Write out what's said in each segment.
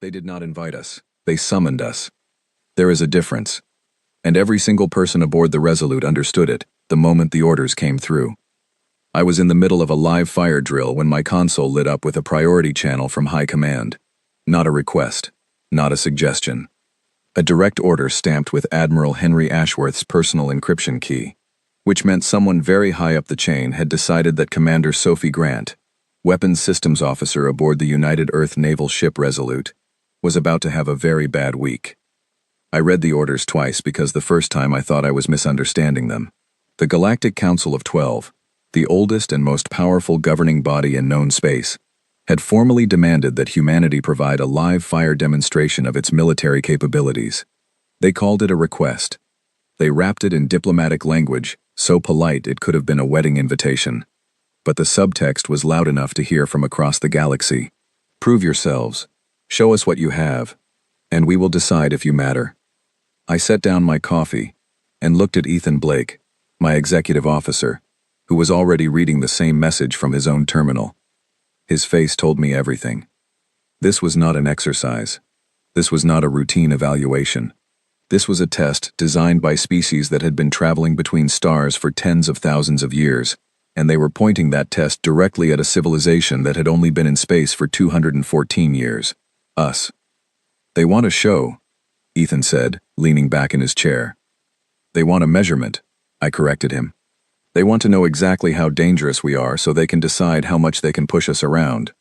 They did not invite us. They summoned us. There is a difference. And every single person aboard the Resolute understood it the moment the orders came through. I was in the middle of a live fire drill when my console lit up with a priority channel from High Command. Not a request. Not a suggestion. A direct order stamped with Admiral Henry Ashworth's personal encryption key, which meant someone very high up the chain had decided that Commander Sophie Grant, weapons systems officer aboard the United Earth naval ship Resolute, was about to have a very bad week. I read the orders twice because the first time I thought I was misunderstanding them. The Galactic Council of 12, the oldest and most powerful governing body in known space, had formally demanded that humanity provide a live fire demonstration of its military capabilities. They called it a request. They wrapped it in diplomatic language, so polite it could have been a wedding invitation. But the subtext was loud enough to hear from across the galaxy. Prove yourselves. Show us what you have, and we will decide if you matter. I set down my coffee and looked at Ethan Blake, my executive officer, who was already reading the same message from his own terminal. His face told me everything. This was not an exercise. This was not a routine evaluation. This was a test designed by species that had been traveling between stars for tens of thousands of years, and they were pointing that test directly at a civilization that had only been in space for 214 years. Us. They want a show, Ethan said, leaning back in his chair. They want a measurement, I corrected him. They want to know exactly how dangerous we are so they can decide how much they can push us around.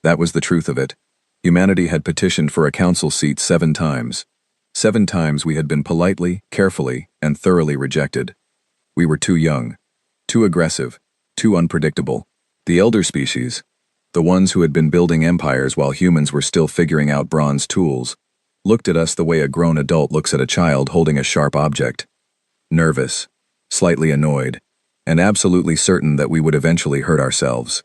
That was the truth of it. Humanity had petitioned for a council seat 7 times. 7 times we had been politely, carefully, and thoroughly rejected. We were too young, too aggressive, too unpredictable. The elder species, the ones who had been building empires while humans were still figuring out bronze tools, looked at us the way a grown adult looks at a child holding a sharp object. Nervous, slightly annoyed, and absolutely certain that we would eventually hurt ourselves.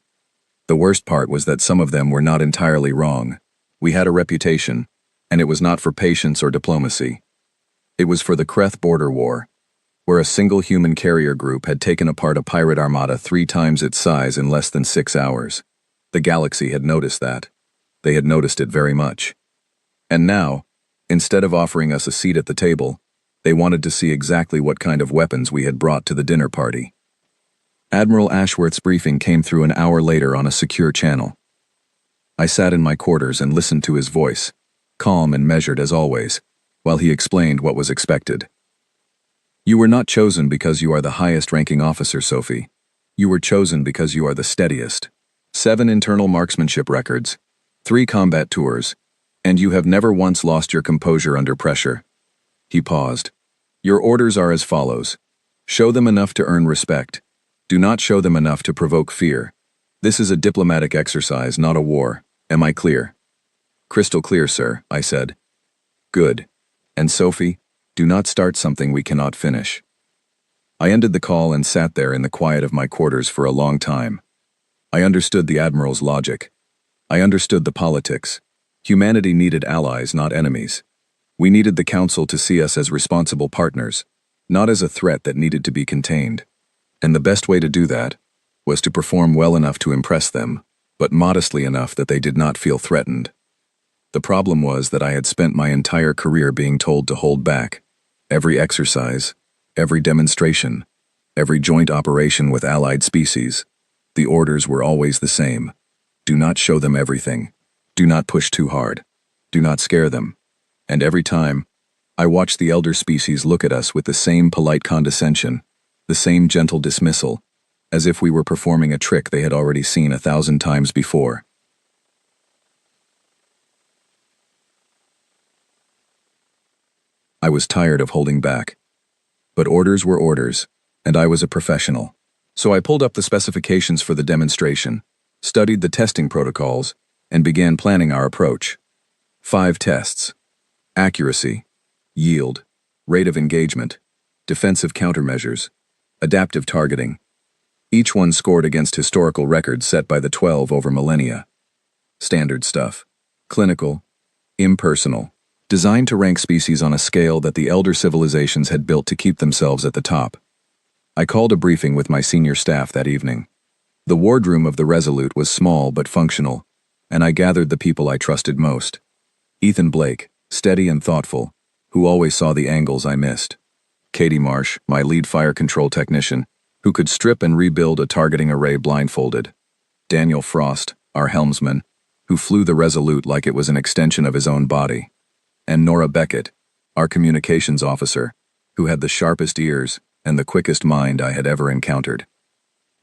The worst part was that some of them were not entirely wrong. We had a reputation, and it was not for patience or diplomacy. It was for the Kreth border war, where a single human carrier group had taken apart a pirate armada 3 times its size in less than 6 hours. The galaxy had noticed that. They had noticed it very much. And now, instead of offering us a seat at the table, they wanted to see exactly what kind of weapons we had brought to the dinner party. Admiral Ashworth's briefing came through an hour later on a secure channel. I sat in my quarters and listened to his voice, calm and measured as always, while he explained what was expected. You were not chosen because you are the highest-ranking officer, Sophie. You were chosen because you are the steadiest. 7 internal marksmanship records, 3 combat tours, and you have never once lost your composure under pressure. He paused. Your orders are as follows. Show them enough to earn respect. Do not show them enough to provoke fear. This is a diplomatic exercise, not a war. Am I clear? Crystal clear, sir, I said. Good. And Sophie, do not start something we cannot finish. I ended the call and sat there in the quiet of my quarters for a long time. I understood the Admiral's logic. I understood the politics. Humanity needed allies, not enemies. We needed the Council to see us as responsible partners, not as a threat that needed to be contained. And the best way to do that was to perform well enough to impress them, but modestly enough that they did not feel threatened. The problem was that I had spent my entire career being told to hold back. Every exercise, every demonstration, every joint operation with allied species, the orders were always the same. Do not show them everything. Do not push too hard. Do not scare them. And every time, I watched the elder species look at us with the same polite condescension, the same gentle dismissal, as if we were performing a trick they had already seen 1,000 times before. I was tired of holding back. But orders were orders, and I was a professional. So I pulled up the specifications for the demonstration, studied the testing protocols, and began planning our approach. 5 tests. Accuracy, yield, rate of engagement, defensive countermeasures, adaptive targeting. Each one scored against historical records set by the 12 over millennia. Standard stuff. Clinical, impersonal, designed to rank species on a scale that the elder civilizations had built to keep themselves at the top. I called a briefing with my senior staff that evening. The wardroom of the Resolute was small but functional, and I gathered the people I trusted most. Ethan Blake, steady and thoughtful, who always saw the angles I missed. Katie Marsh, my lead fire control technician, who could strip and rebuild a targeting array blindfolded. Daniel Frost, our helmsman, who flew the Resolute like it was an extension of his own body. And Nora Beckett, our communications officer, who had the sharpest ears and the quickest mind I had ever encountered.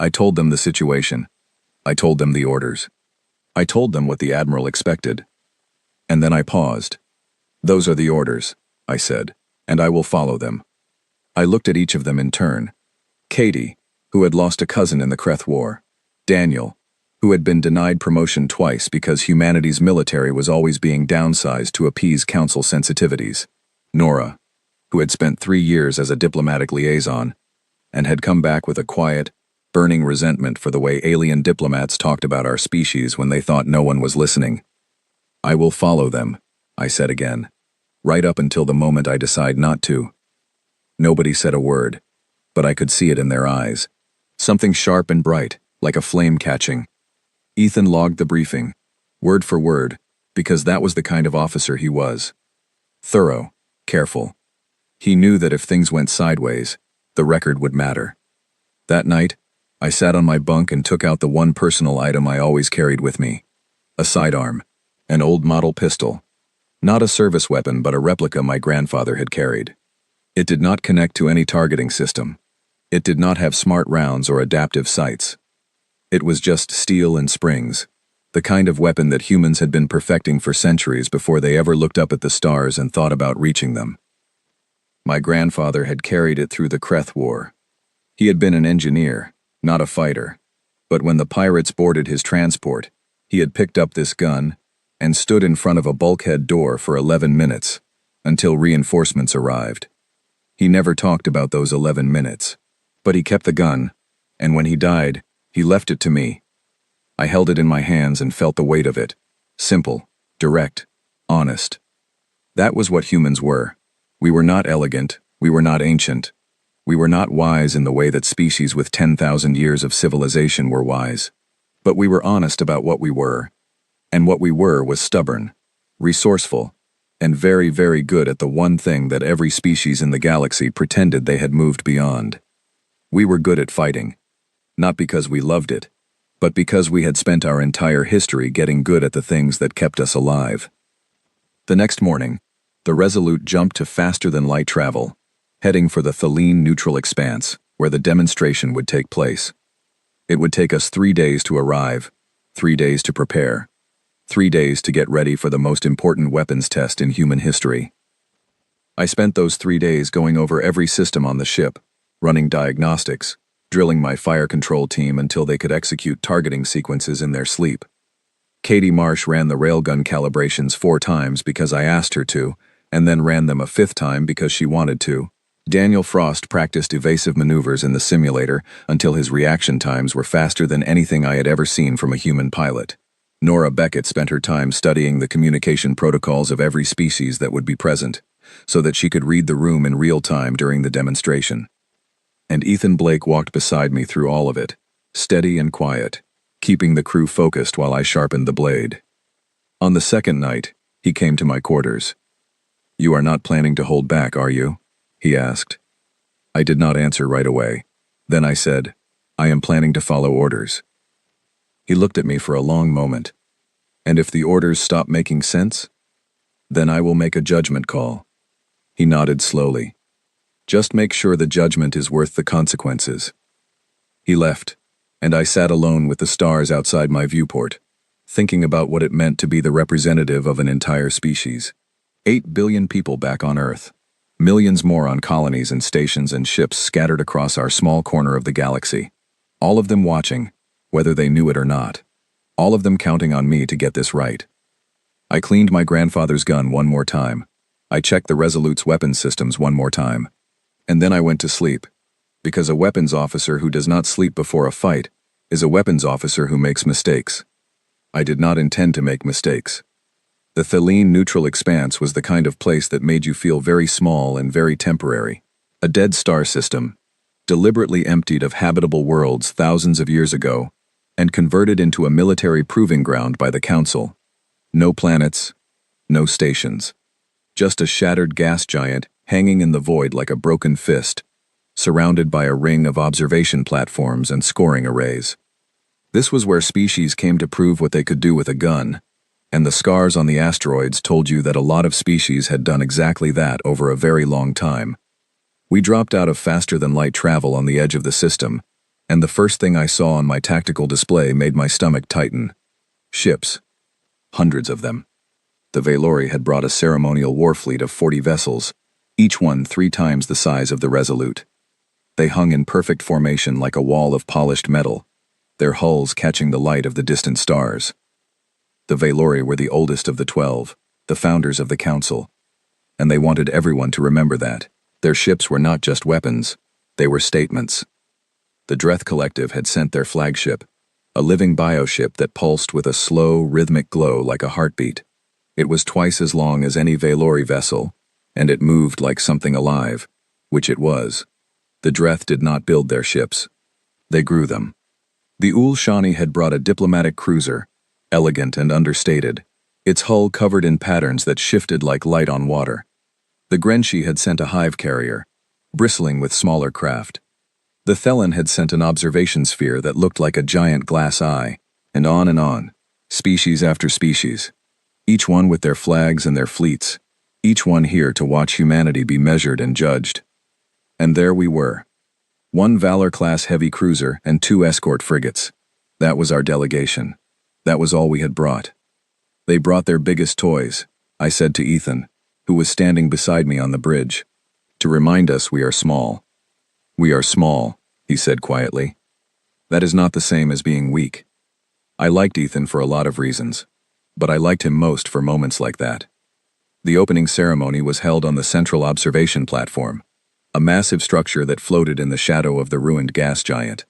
I told them the situation. I told them the orders. I told them what the Admiral expected. And then I paused. "Those are the orders," I said, "and I will follow them." I looked at each of them in turn. Katie, who had lost a cousin in the Kreth War. Daniel, who had been denied promotion twice because humanity's military was always being downsized to appease council sensitivities. Nora, who had spent 3 years as a diplomatic liaison, and had come back with a quiet, burning resentment for the way alien diplomats talked about our species when they thought no one was listening. "I will follow them," I said again, right up until the moment I decide not to. Nobody said a word, but I could see it in their eyes. Something sharp and bright, like a flame catching. Ethan logged the briefing, word for word, because that was the kind of officer he was. Thorough, careful. He knew that if things went sideways, the record would matter. That night, I sat on my bunk and took out the one personal item I always carried with me. A sidearm. An old model pistol. Not a service weapon, but a replica my grandfather had carried. It did not connect to any targeting system. It did not have smart rounds or adaptive sights. It was just steel and springs, the kind of weapon that humans had been perfecting for centuries before they ever looked up at the stars and thought about reaching them. My grandfather had carried it through the Kreth War. He had been an engineer, not a fighter, but when the pirates boarded his transport, he had picked up this gun and stood in front of a bulkhead door for 11 minutes, until reinforcements arrived. He never talked about those 11 minutes, but he kept the gun, and when he died, he left it to me. I held it in my hands and felt the weight of it. Simple, direct, honest. That was what humans were. We were not elegant, we were not ancient. We were not wise in the way that species with 10,000 years of civilization were wise. But we were honest about what we were. And what we were was stubborn, resourceful, and very, very good at the one thing that every species in the galaxy pretended they had moved beyond. We were good at fighting. Not because we loved it, but because we had spent our entire history getting good at the things that kept us alive. The next morning, the Resolute jumped to faster-than-light travel, heading for the Thelene neutral expanse, where the demonstration would take place. It would take us 3 days to arrive, 3 days to prepare, 3 days to get ready for the most important weapons test in human history. I spent those 3 days going over every system on the ship, running diagnostics, drilling my fire control team until they could execute targeting sequences in their sleep. Katie Marsh ran the railgun calibrations 4 times because I asked her to, and then ran them a 5th time because she wanted to. Daniel Frost practiced evasive maneuvers in the simulator until his reaction times were faster than anything I had ever seen from a human pilot. Nora Beckett spent her time studying the communication protocols of every species that would be present, so that she could read the room in real time during the demonstration. And Ethan Blake walked beside me through all of it, steady and quiet, keeping the crew focused while I sharpened the blade. On the second night, he came to my quarters. "You are not planning to hold back, are you?" he asked. I did not answer right away. Then I said, "I am planning to follow orders." He looked at me for a long moment. "And if the orders stop making sense? Then I will make a judgment call." He nodded slowly. "Just make sure the judgment is worth the consequences." He left, and I sat alone with the stars outside my viewport, thinking about what it meant to be the representative of an entire species. 8 billion people back on Earth. Millions more on colonies and stations and ships scattered across our small corner of the galaxy. All of them watching, whether they knew it or not. All of them counting on me to get this right. I cleaned my grandfather's gun one more time. I checked the Resolute's weapons systems one more time. And then I went to sleep. Because a weapons officer who does not sleep before a fight is a weapons officer who makes mistakes. I did not intend to make mistakes. The Thelene neutral expanse was the kind of place that made you feel very small and very temporary. A dead star system, deliberately emptied of habitable worlds thousands of years ago, and converted into a military proving ground by the Council. No planets, No stations. Just a shattered gas giant hanging in the void like a broken fist, surrounded by a ring of observation platforms and scoring arrays. This was where species came to prove what they could do with a gun, and the scars on the asteroids told you that a lot of species had done exactly that over a very long time. We dropped out of faster-than-light travel on the edge of the system, and the first thing I saw on my tactical display made my stomach tighten. Ships. Hundreds of them. The Valori had brought a ceremonial war fleet of 40 vessels, each one 3 times the size of the Resolute. They hung in perfect formation like a wall of polished metal, their hulls catching the light of the distant stars. The Valori were the oldest of the 12, the founders of the Council, and they wanted everyone to remember that. Their ships were not just weapons, they were statements. The Dreth Collective had sent their flagship, a living bioship that pulsed with a slow, rhythmic glow like a heartbeat. It was twice as long as any Valori vessel, and it moved like something alive, which it was. The Dreth did not build their ships. They grew them. The Ul-Shani had brought a diplomatic cruiser, elegant and understated, its hull covered in patterns that shifted like light on water. The Grenshi had sent a hive carrier, bristling with smaller craft. The Thelon had sent an observation sphere that looked like a giant glass eye, and on, species after species, each one with their flags and their fleets, each one here to watch humanity be measured and judged. And there we were. 1 Valor-class heavy cruiser and 2 escort frigates. That was our delegation. That was all we had brought. They brought their biggest toys, I said to Ethan, who was standing beside me on the bridge, to remind us we are small. We are small, he said quietly. That is not the same as being weak. I liked Ethan for a lot of reasons, but I liked him most for moments like that. The opening ceremony was held on the central observation platform, a massive structure that floated in the shadow of the ruined gas giant.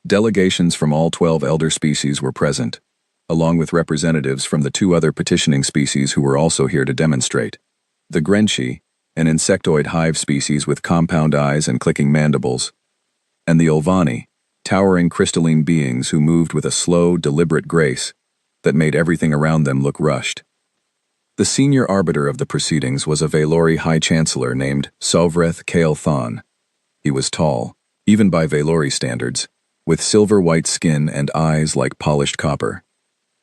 Delegations from all 12 elder species were present, along with representatives from the 2 other petitioning species who were also here to demonstrate. The Grenshi, an insectoid hive species with compound eyes and clicking mandibles, and the Ulvani, towering crystalline beings who moved with a slow, deliberate grace that made everything around them look rushed. The senior arbiter of the proceedings was a Valori High Chancellor named Sovreth Kael Thon. He was tall, even by Valori standards, with silver-white skin and eyes like polished copper.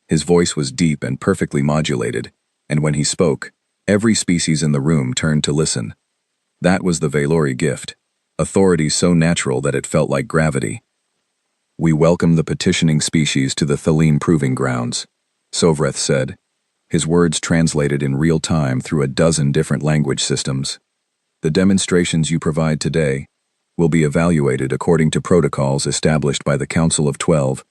His voice was deep and perfectly modulated, and when he spoke, every species in the room turned to listen. That was the Valori gift, authority so natural that it felt like gravity. We welcome the petitioning species to the Thelene Proving Grounds, Sovreth said, his words translated in real time through a dozen different language systems. The demonstrations you provide today will be evaluated according to protocols established by the Council of 12,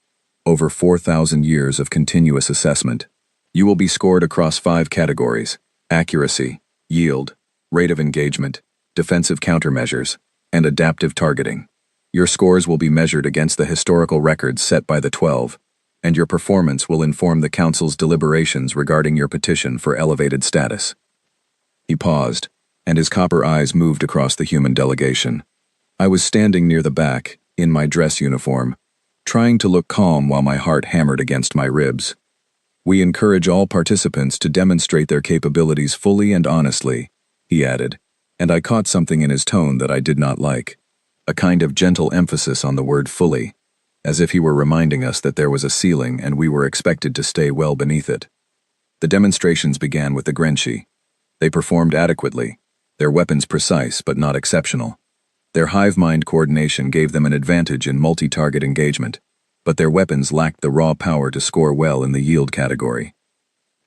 over 4,000 years of continuous assessment. You will be scored across 5 categories: accuracy, yield, rate of engagement, defensive countermeasures, and adaptive targeting. Your scores will be measured against the historical records set by the 12, and your performance will inform the Council's deliberations regarding your petition for elevated status. He paused, and his copper eyes moved across the human delegation. I was standing near the back, in my dress uniform, trying to look calm while my heart hammered against my ribs. We encourage all participants to demonstrate their capabilities fully and honestly, he added, and I caught something in his tone that I did not like, a kind of gentle emphasis on the word fully, as if he were reminding us that there was a ceiling and we were expected to stay well beneath it. The demonstrations began with the Grenshi. They performed adequately, their weapons precise but not exceptional. Their hive-mind coordination gave them an advantage in multi-target engagement, but their weapons lacked the raw power to score well in the yield category.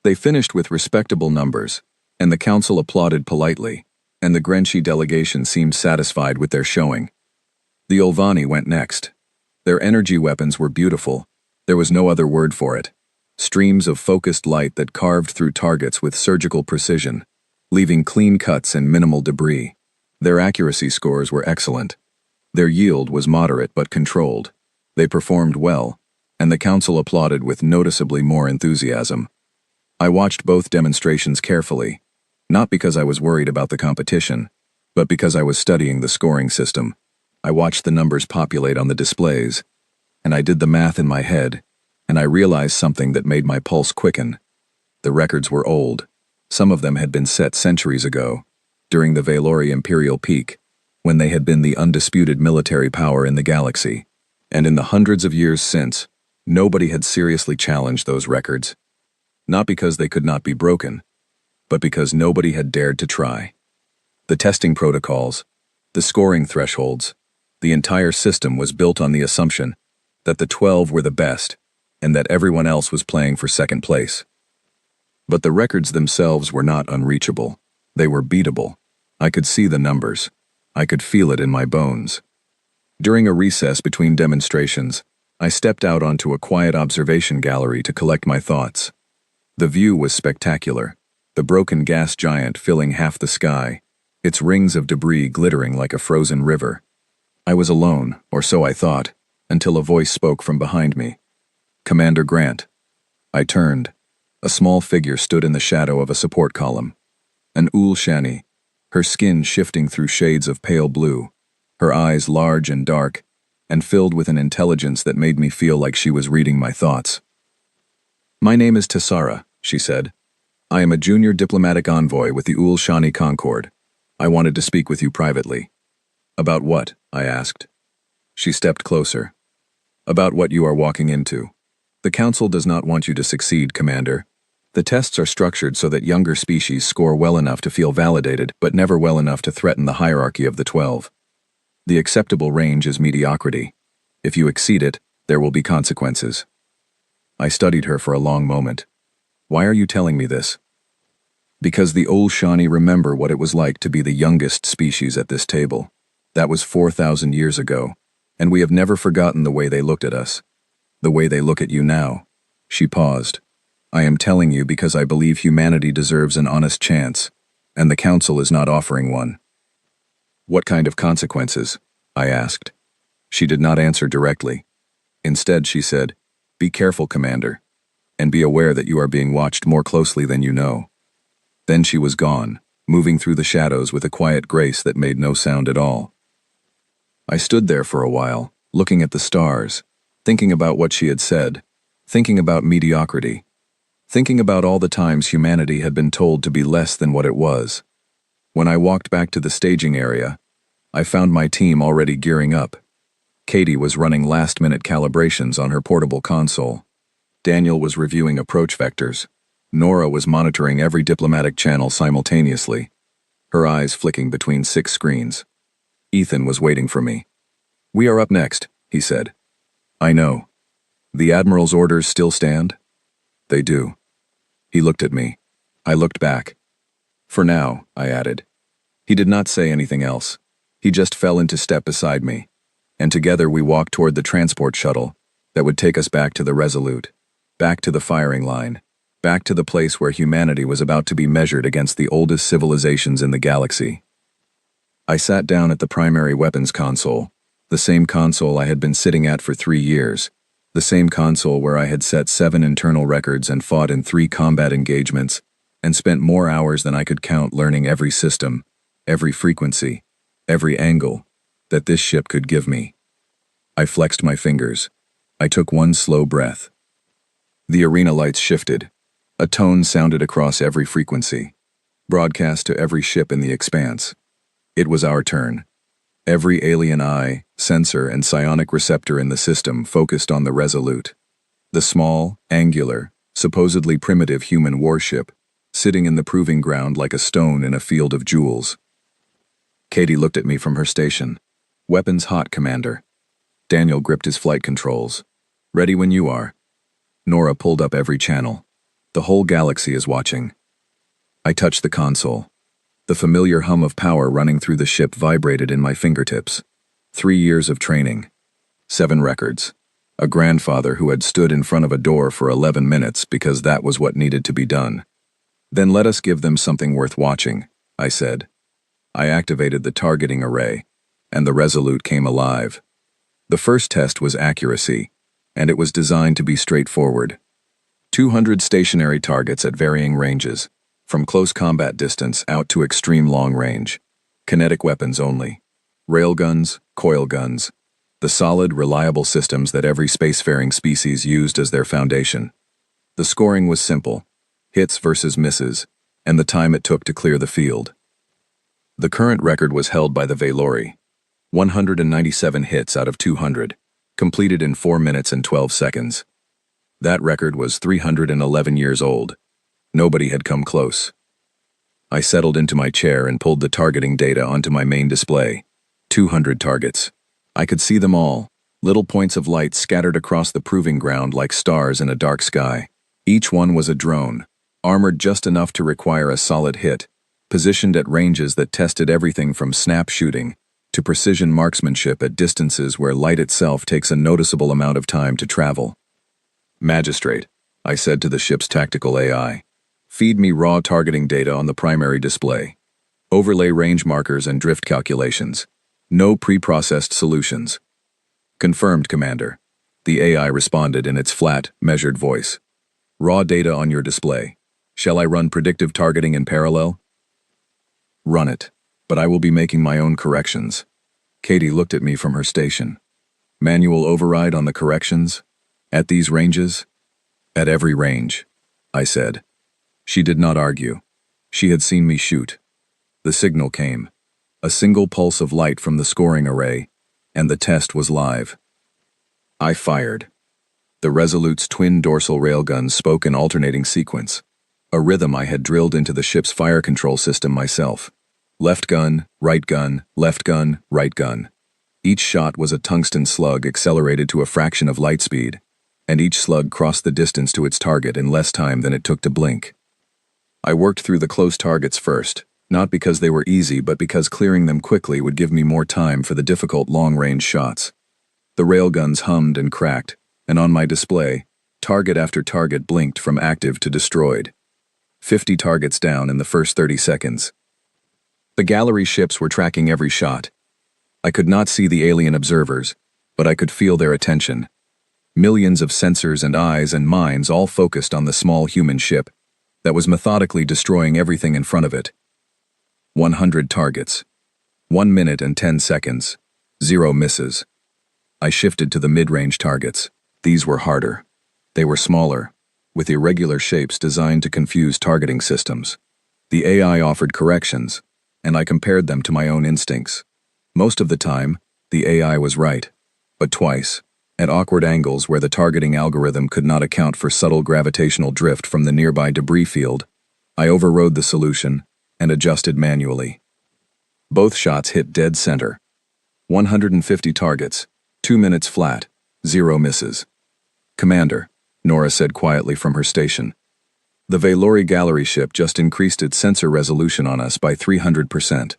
They finished with respectable numbers, and the Council applauded politely, and the Grenshi delegation seemed satisfied with their showing. The Ulvani went next. Their energy weapons were beautiful. There was no other word for it. Streams of focused light that carved through targets with surgical precision, leaving clean cuts and minimal debris. Their accuracy scores were excellent. Their yield was moderate but controlled. They performed well, and the Council applauded with noticeably more enthusiasm. I watched both demonstrations carefully, not because I was worried about the competition, but because I was studying the scoring system. I watched the numbers populate on the displays, and I did the math in my head, and I realized something that made my pulse quicken. The records were old, Some of them had been set centuries ago, during the Valori Imperial peak, when they had been the undisputed military power in the galaxy. And in the hundreds of years since, nobody had seriously challenged those records. Not because they could not be broken, but because nobody had dared to try. The testing protocols, the scoring thresholds, the entire system was built on the assumption that the 12 were the best and that everyone else was playing for second place. But the records themselves were not unreachable. They were beatable. I could see the numbers. I could feel it in my bones. During a recess between demonstrations, I stepped out onto a quiet observation gallery to collect my thoughts. The view was spectacular, the broken gas giant filling half the sky, its rings of debris glittering like a frozen river. I was alone, or so I thought, until a voice spoke from behind me. "Commander Grant." I turned. A small figure stood in the shadow of a support column. An Ul Shani, her skin shifting through shades of pale blue, her eyes large and dark, and filled with an intelligence that made me feel like she was reading my thoughts. "My name is Tessara," she said. "I am a junior diplomatic envoy with the Ul Shani Concord. I wanted to speak with you privately." "About what?" I asked. She stepped closer. "About what you are walking into. The Council does not want you to succeed, Commander. The tests are structured so that younger species score well enough to feel validated, but never well enough to threaten the hierarchy of the 12. The acceptable range is mediocrity. If you exceed it, there will be consequences." I studied her for a long moment. "Why are you telling me this?" "Because the Ul Shani remember what it was like to be the youngest species at this table. That was 4,000 years ago, and we have never forgotten the way they looked at us. The way they look at you now." She paused. "I am telling you because I believe humanity deserves an honest chance, and the Council is not offering one." "What kind of consequences?" I asked. She did not answer directly. Instead, she said, "Be careful, Commander, and be aware that you are being watched more closely than you know." Then she was gone, moving through the shadows with a quiet grace that made no sound at all. I stood there for a while, looking at the stars, thinking about what she had said, thinking about mediocrity, thinking about all the times humanity had been told to be less than what it was. When I walked back to the staging area, I found my team already gearing up. Katie was running last-minute calibrations on her portable console. Daniel was reviewing approach vectors. Nora was monitoring every diplomatic channel simultaneously, her eyes flicking between 6 screens. Ethan was waiting for me. "We are up next," he said. "I know. The Admiral's orders still stand?" "They do." He looked at me. I looked back. "For now," I added. He did not say anything else. He just fell into step beside me, and together we walked toward the transport shuttle that would take us back to the Resolute, back to the firing line, back to the place where humanity was about to be measured against the oldest civilizations in the galaxy. I sat down at the primary weapons console, the same console I had been sitting at for 3 years, the same console where I had set 7 internal records and fought in 3 combat engagements, and spent more hours than I could count learning every system, every frequency, every angle that this ship could give me. I flexed my fingers. I took one slow breath. The arena lights shifted. A tone sounded across every frequency, broadcast to every ship in the expanse. It was our turn. Every alien eye, sensor, and psionic receptor in the system focused on the Resolute, the small, angular, supposedly primitive human warship, sitting in the proving ground like a stone in a field of jewels. Katie looked at me from her station. "Weapons hot, Commander." Daniel gripped his flight controls. "Ready when you are." Nora pulled up every channel. "The whole galaxy is watching." I touched the console. The familiar hum of power running through the ship vibrated in my fingertips. 3 years of training. 7 records. A grandfather who had stood in front of a door for 11 minutes because that was what needed to be done. "Then let us give them something worth watching," I said. I activated the targeting array, and the Resolute came alive. The first test was accuracy, and it was designed to be straightforward. 200 stationary targets at varying ranges, from close combat distance out to extreme long range. Kinetic weapons only. Railguns, coil guns. The solid, reliable systems that every spacefaring species used as their foundation. The scoring was simple. Hits versus misses. and the time it took to clear the field. The current record was held by the Valori, 197 hits out of 200, completed in 4 minutes and 12 seconds. That record was 311 years old. Nobody had come close. I settled into my chair and pulled the targeting data onto my main display. 200 targets. I could see them all, little points of light scattered across the proving ground like stars in a dark sky. Each one was a drone, armored just enough to require a solid hit, positioned at ranges that tested everything from snap shooting to precision marksmanship at distances where light itself takes a noticeable amount of time to travel. "Magistrate," I said to the ship's tactical AI, "feed me raw targeting data on the primary display. Overlay range markers and drift calculations. No pre-processed solutions." "Confirmed, Commander," the AI responded in its flat, measured voice. "Raw data on your display. Shall I run predictive targeting in parallel?" "Run it, but I will be making my own corrections." Katie looked at me from her station. "Manual override on the corrections? At these ranges?" "At every range," I said. She did not argue. She had seen me shoot. The signal came. A single pulse of light from the scoring array, and the test was live. I fired. The Resolute's twin dorsal railguns spoke in alternating sequence, a rhythm I had drilled into the ship's fire control system myself. Left gun, right gun, left gun, right gun. Each shot was a tungsten slug accelerated to a fraction of light speed, and each slug crossed the distance to its target in less time than it took to blink. I worked through the close targets first, not because they were easy but because clearing them quickly would give me more time for the difficult long-range shots. The railguns hummed and cracked, and on my display, target after target blinked from active to destroyed. 50 targets down in the first 30 seconds. The gallery ships were tracking every shot. I could not see the alien observers, but I could feel their attention. Millions of sensors and eyes and minds all focused on the small human ship that was methodically destroying everything in front of it. 100 targets. 1 minute and 10 seconds. 0 misses. I shifted to the mid-range targets. These were harder. They were smaller, with irregular shapes designed to confuse targeting systems. The AI offered corrections, and I compared them to my own instincts. Most of the time, the AI was right, but twice, at awkward angles where the targeting algorithm could not account for subtle gravitational drift from the nearby debris field, I overrode the solution and adjusted manually. Both shots hit dead center. 150 targets, 2 minutes flat, 0 misses. "Commander," Nora said quietly from her station, "the Valori gallery ship just increased its sensor resolution on us by 300%.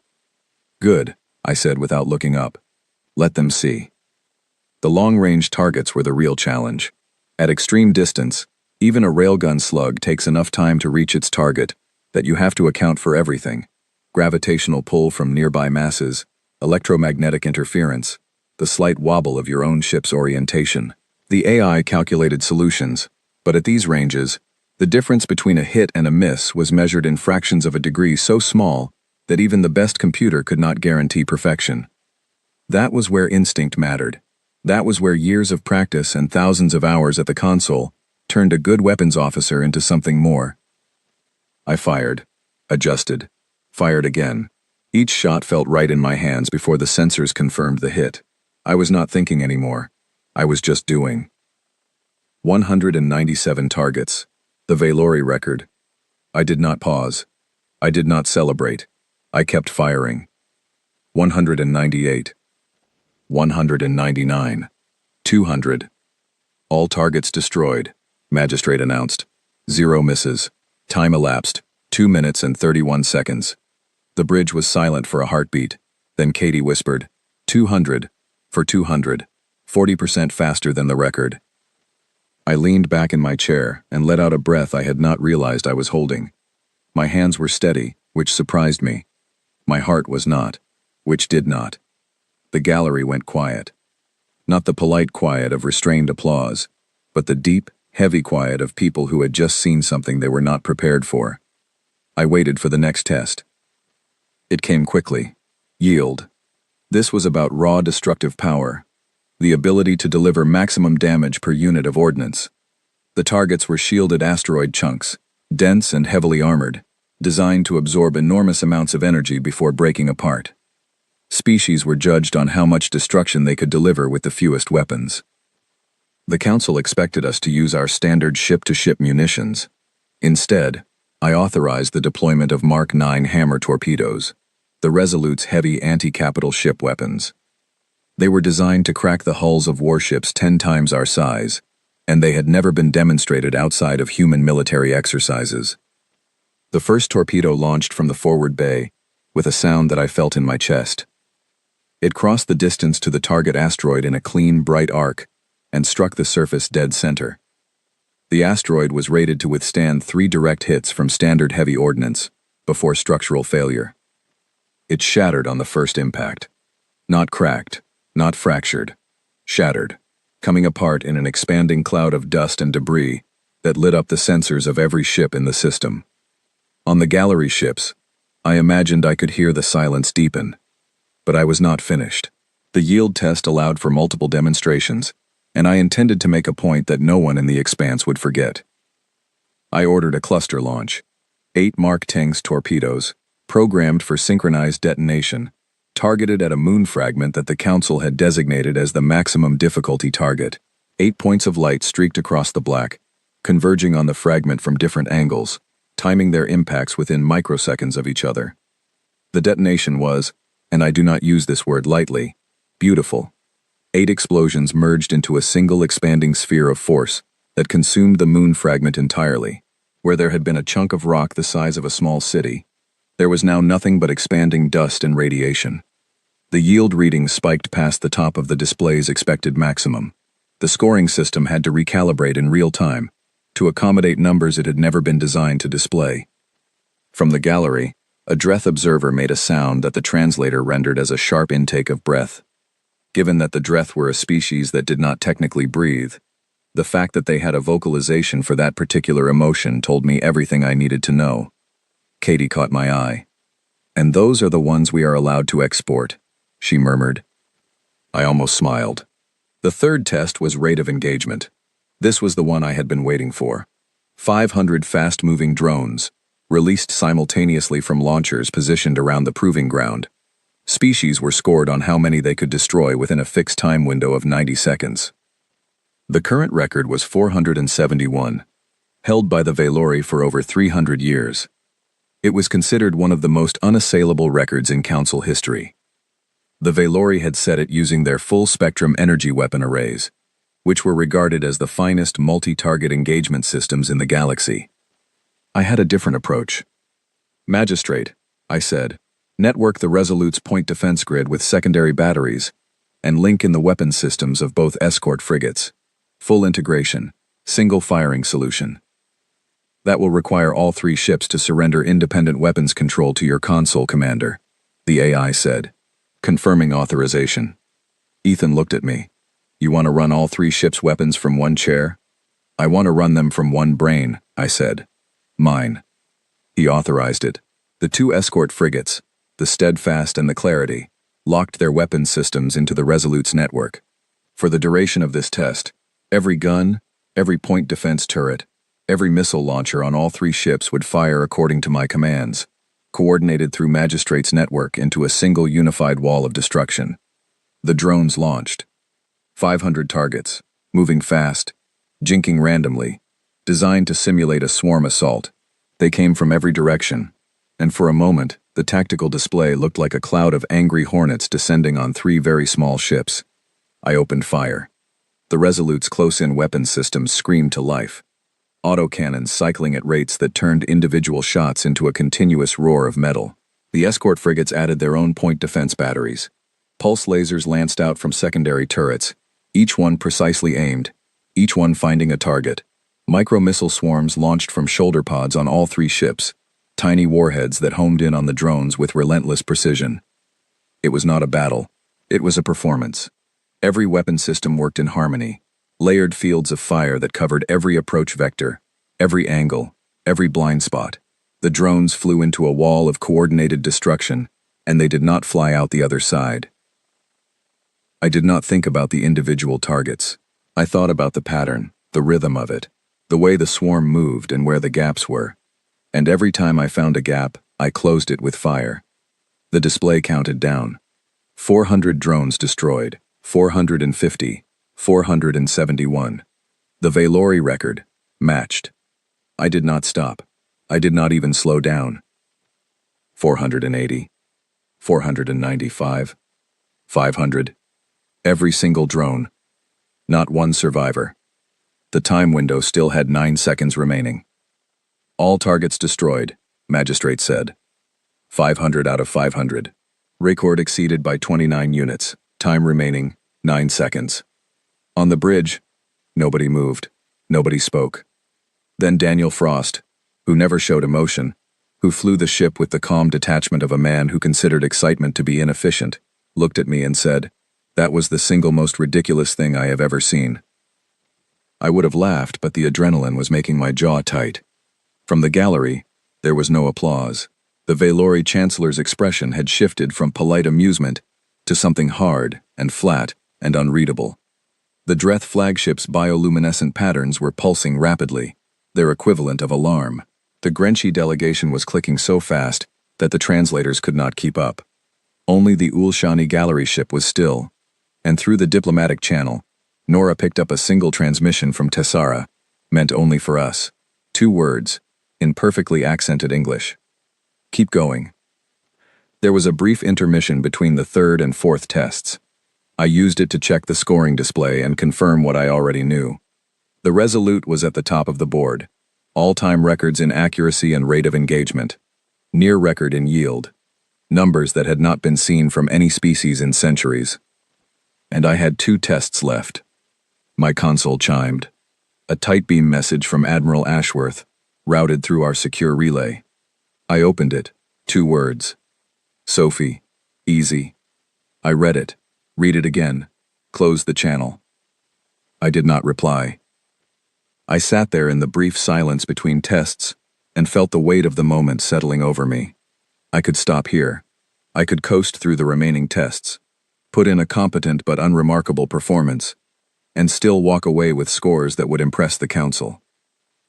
"Good," I said without looking up. "Let them see." The long-range targets were the real challenge. At extreme distance, even a railgun slug takes enough time to reach its target that you have to account for everything: gravitational pull from nearby masses, electromagnetic interference, the slight wobble of your own ship's orientation. The AI calculated solutions, but at these ranges, the difference between a hit and a miss was measured in fractions of a degree so small that even the best computer could not guarantee perfection. That was where instinct mattered. That was where years of practice and thousands of hours at the console turned a good weapons officer into something more. I fired, adjusted, fired again. Each shot felt right in my hands before the sensors confirmed the hit. I was not thinking anymore. I was just doing. 197 targets, the Valori record. I did not pause. I did not celebrate. I kept firing. 198. 199. 200. All targets destroyed, Magistrate announced. 0 misses. Time elapsed, 2 minutes and 31 seconds. The bridge was silent for a heartbeat. Then Katie whispered, 200. For 200. 40% faster than the record. I leaned back in my chair and let out a breath I had not realized I was holding. My hands were steady, which surprised me. My heart was not, which did not. The gallery went quiet. Not the polite quiet of restrained applause, but the deep, heavy quiet of people who had just seen something they were not prepared for. I waited for the next test. It came quickly. Yield. This was about raw destructive power, the ability to deliver maximum damage per unit of ordnance. The targets were shielded asteroid chunks, dense and heavily armored, designed to absorb enormous amounts of energy before breaking apart. Species were judged on how much destruction they could deliver with the fewest weapons. The Council expected us to use our standard ship-to-ship munitions. Instead, I authorized the deployment of Mark 9 hammer torpedoes, the Resolute's heavy anti-capital ship weapons. They were designed to crack the hulls of warships 10 times our size, and they had never been demonstrated outside of human military exercises. The first torpedo launched from the forward bay, with a sound that I felt in my chest. It crossed the distance to the target asteroid in a clean, bright arc, and struck the surface dead center. The asteroid was rated to withstand 3 direct hits from standard heavy ordnance, before structural failure. It shattered on the first impact. Not cracked, not fractured. Shattered, coming apart in an expanding cloud of dust and debris that lit up the sensors of every ship in the system. On the gallery ships, I imagined I could hear the silence deepen. But I was not finished. The yield test allowed for multiple demonstrations, and I intended to make a point that no one in the expanse would forget. I ordered a cluster launch. 8 Mark 10 torpedoes, programmed for synchronized detonation, targeted at a moon fragment that the Council had designated as the maximum difficulty target. 8 points of light streaked across the black, converging on the fragment from different angles, timing their impacts within microseconds of each other. The detonation was, and I do not use this word lightly, beautiful. 8 explosions merged into a single expanding sphere of force that consumed the moon fragment entirely. Where there had been a chunk of rock the size of a small city, there was now nothing but expanding dust and radiation. The yield readings spiked past the top of the display's expected maximum. The scoring system had to recalibrate in real time to accommodate numbers it had never been designed to display. From the gallery, a Dreth observer made a sound that the translator rendered as a sharp intake of breath. Given that the Dreth were a species that did not technically breathe, the fact that they had a vocalization for that particular emotion told me everything I needed to know. Katie caught my eye. "And those are the ones we are allowed to export," she murmured. I almost smiled. The third test was rate of engagement. This was the one I had been waiting for. 500 fast-moving drones, released simultaneously from launchers positioned around the proving ground. Species were scored on how many they could destroy within a fixed time window of 90 seconds. The current record was 471, held by the Valori for over 300 years. It was considered one of the most unassailable records in Council history. The Valori had set it using their full-spectrum energy weapon arrays, which were regarded as the finest multi-target engagement systems in the galaxy. I had a different approach. "Magistrate," I said, "network the Resolute's point defense grid with secondary batteries, and link in the weapon systems of both escort frigates. Full integration, single firing solution. That will require all 3 ships to surrender independent weapons control to your console commander," the AI said, confirming authorization. Ethan looked at me. "You want to run all 3 ships' weapons from one chair?" "I want to run them from one brain," I said. "Mine." He authorized it. The 2 escort frigates, the Steadfast and the Clarity, locked their weapons systems into the Resolute's network. For the duration of this test, every gun, every point defense turret, every missile launcher on all 3 ships would fire according to my commands, coordinated through Magistrate's network into a single unified wall of destruction. The drones launched. 500 targets, moving fast, jinking randomly, designed to simulate a swarm assault. They came from every direction, and for a moment, the tactical display looked like a cloud of angry hornets descending on 3 very small ships. I opened fire. The Resolute's close-in weapons systems screamed to life. Autocannons cycling at rates that turned individual shots into a continuous roar of metal. The escort frigates added their own point defense batteries. Pulse lasers lanced out from secondary turrets, each one precisely aimed, each one finding a target. Micro-missile swarms launched from shoulder pods on all 3 ships, tiny warheads that homed in on the drones with relentless precision. It was not a battle, it was a performance. Every weapon system worked in harmony, layered fields of fire that covered every approach vector, every angle, every blind spot. The drones flew into a wall of coordinated destruction, and they did not fly out the other side. I did not think about the individual targets. I thought about the pattern, the rhythm of it, the way the swarm moved and where the gaps were. and every time I found a gap, I closed it with fire. The display counted down. 400 drones destroyed, 450, 471. The Valori record matched. I did not stop. I did not even slow down. 480, 495, 500. Every single drone. Not one survivor. The time window still had 9 seconds remaining. All targets destroyed, magistrate said. 500 out of 500. Record exceeded by 29 units. Time remaining, 9 seconds. On the bridge, nobody moved. Nobody spoke. Then Daniel Frost, who never showed emotion, who flew the ship with the calm detachment of a man who considered excitement to be inefficient, looked at me and said, "That was the single most ridiculous thing I have ever seen." I would have laughed, but the adrenaline was making my jaw tight. From the gallery, there was no applause. The Valori Chancellor's expression had shifted from polite amusement to something hard and flat and unreadable. The Dreth flagship's bioluminescent patterns were pulsing rapidly, their equivalent of alarm. The Grenchi delegation was clicking so fast that the translators could not keep up. Only the Ulshani gallery ship was still, and through the diplomatic channel, Nora picked up a single transmission from Tessara, meant only for us. 2 words, in perfectly accented English. "Keep going." There was a brief intermission between the 3rd and 4th tests. I used it to check the scoring display and confirm what I already knew. The Resolute was at the top of the board. All-time records in accuracy and rate of engagement. Near record in yield. Numbers that had not been seen from any species in centuries. And I had 2 tests left. My console chimed. A tight beam message from Admiral Ashworth, routed through our secure relay. I opened it. 2 words. "Sophie. Easy." I read it. Read it again. Close the channel. I did not reply. I sat there in the brief silence between tests and felt the weight of the moment settling over me. I could stop here. I could coast through the remaining tests, put in a competent but unremarkable performance, and still walk away with scores that would impress the Council.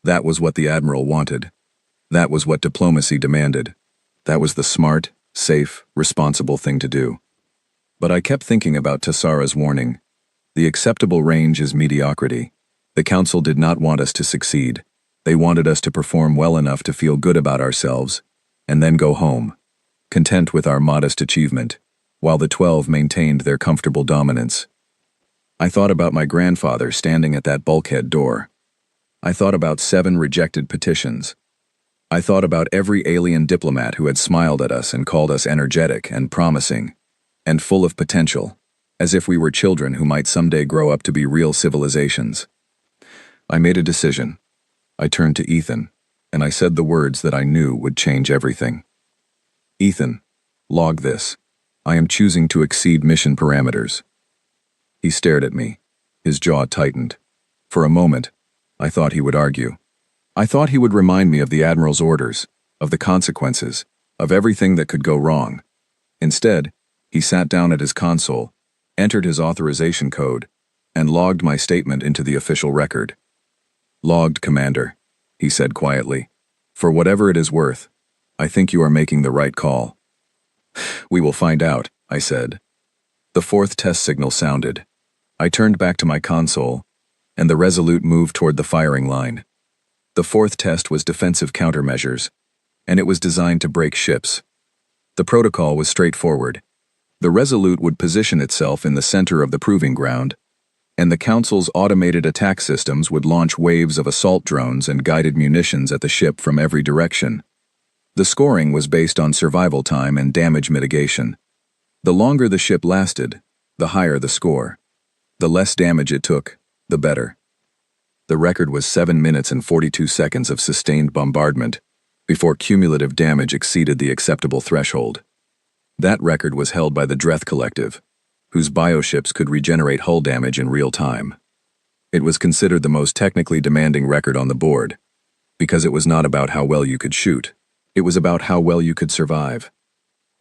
That was what the Admiral wanted. That was what diplomacy demanded. That was the smart, safe, responsible thing to do. But I kept thinking about Tessara's warning. The acceptable range is mediocrity. The Council did not want us to succeed. They wanted us to perform well enough to feel good about ourselves, and then go home, content with our modest achievement, while the 12 maintained their comfortable dominance. I thought about my grandfather standing at that bulkhead door. I thought about 7 rejected petitions. I thought about every alien diplomat who had smiled at us and called us energetic and promising, and full of potential, as if we were children who might someday grow up to be real civilizations. I made a decision. I turned to Ethan, and I said the words that I knew would change everything. "Ethan, log this. I am choosing to exceed mission parameters." He stared at me. His jaw tightened. For a moment, I thought he would argue. I thought he would remind me of the Admiral's orders, of the consequences, of everything that could go wrong. Instead, he sat down at his console, entered his authorization code, and logged my statement into the official record. "Logged, Commander," he said quietly. "For whatever it is worth, I think you are making the right call." "We will find out," I said. The 4th test signal sounded. I turned back to my console, and the Resolute moved toward the firing line. The 4th test was defensive countermeasures, and it was designed to break ships. The protocol was straightforward. The Resolute would position itself in the center of the proving ground, and the Council's automated attack systems would launch waves of assault drones and guided munitions at the ship from every direction. The scoring was based on survival time and damage mitigation. The longer the ship lasted, the higher the score. The less damage it took, the better. The record was 7 minutes and 42 seconds of sustained bombardment before cumulative damage exceeded the acceptable threshold. That record was held by the Dreth Collective, whose bioships could regenerate hull damage in real time. It was considered the most technically demanding record on the board, because it was not about how well you could shoot. It was about how well you could survive.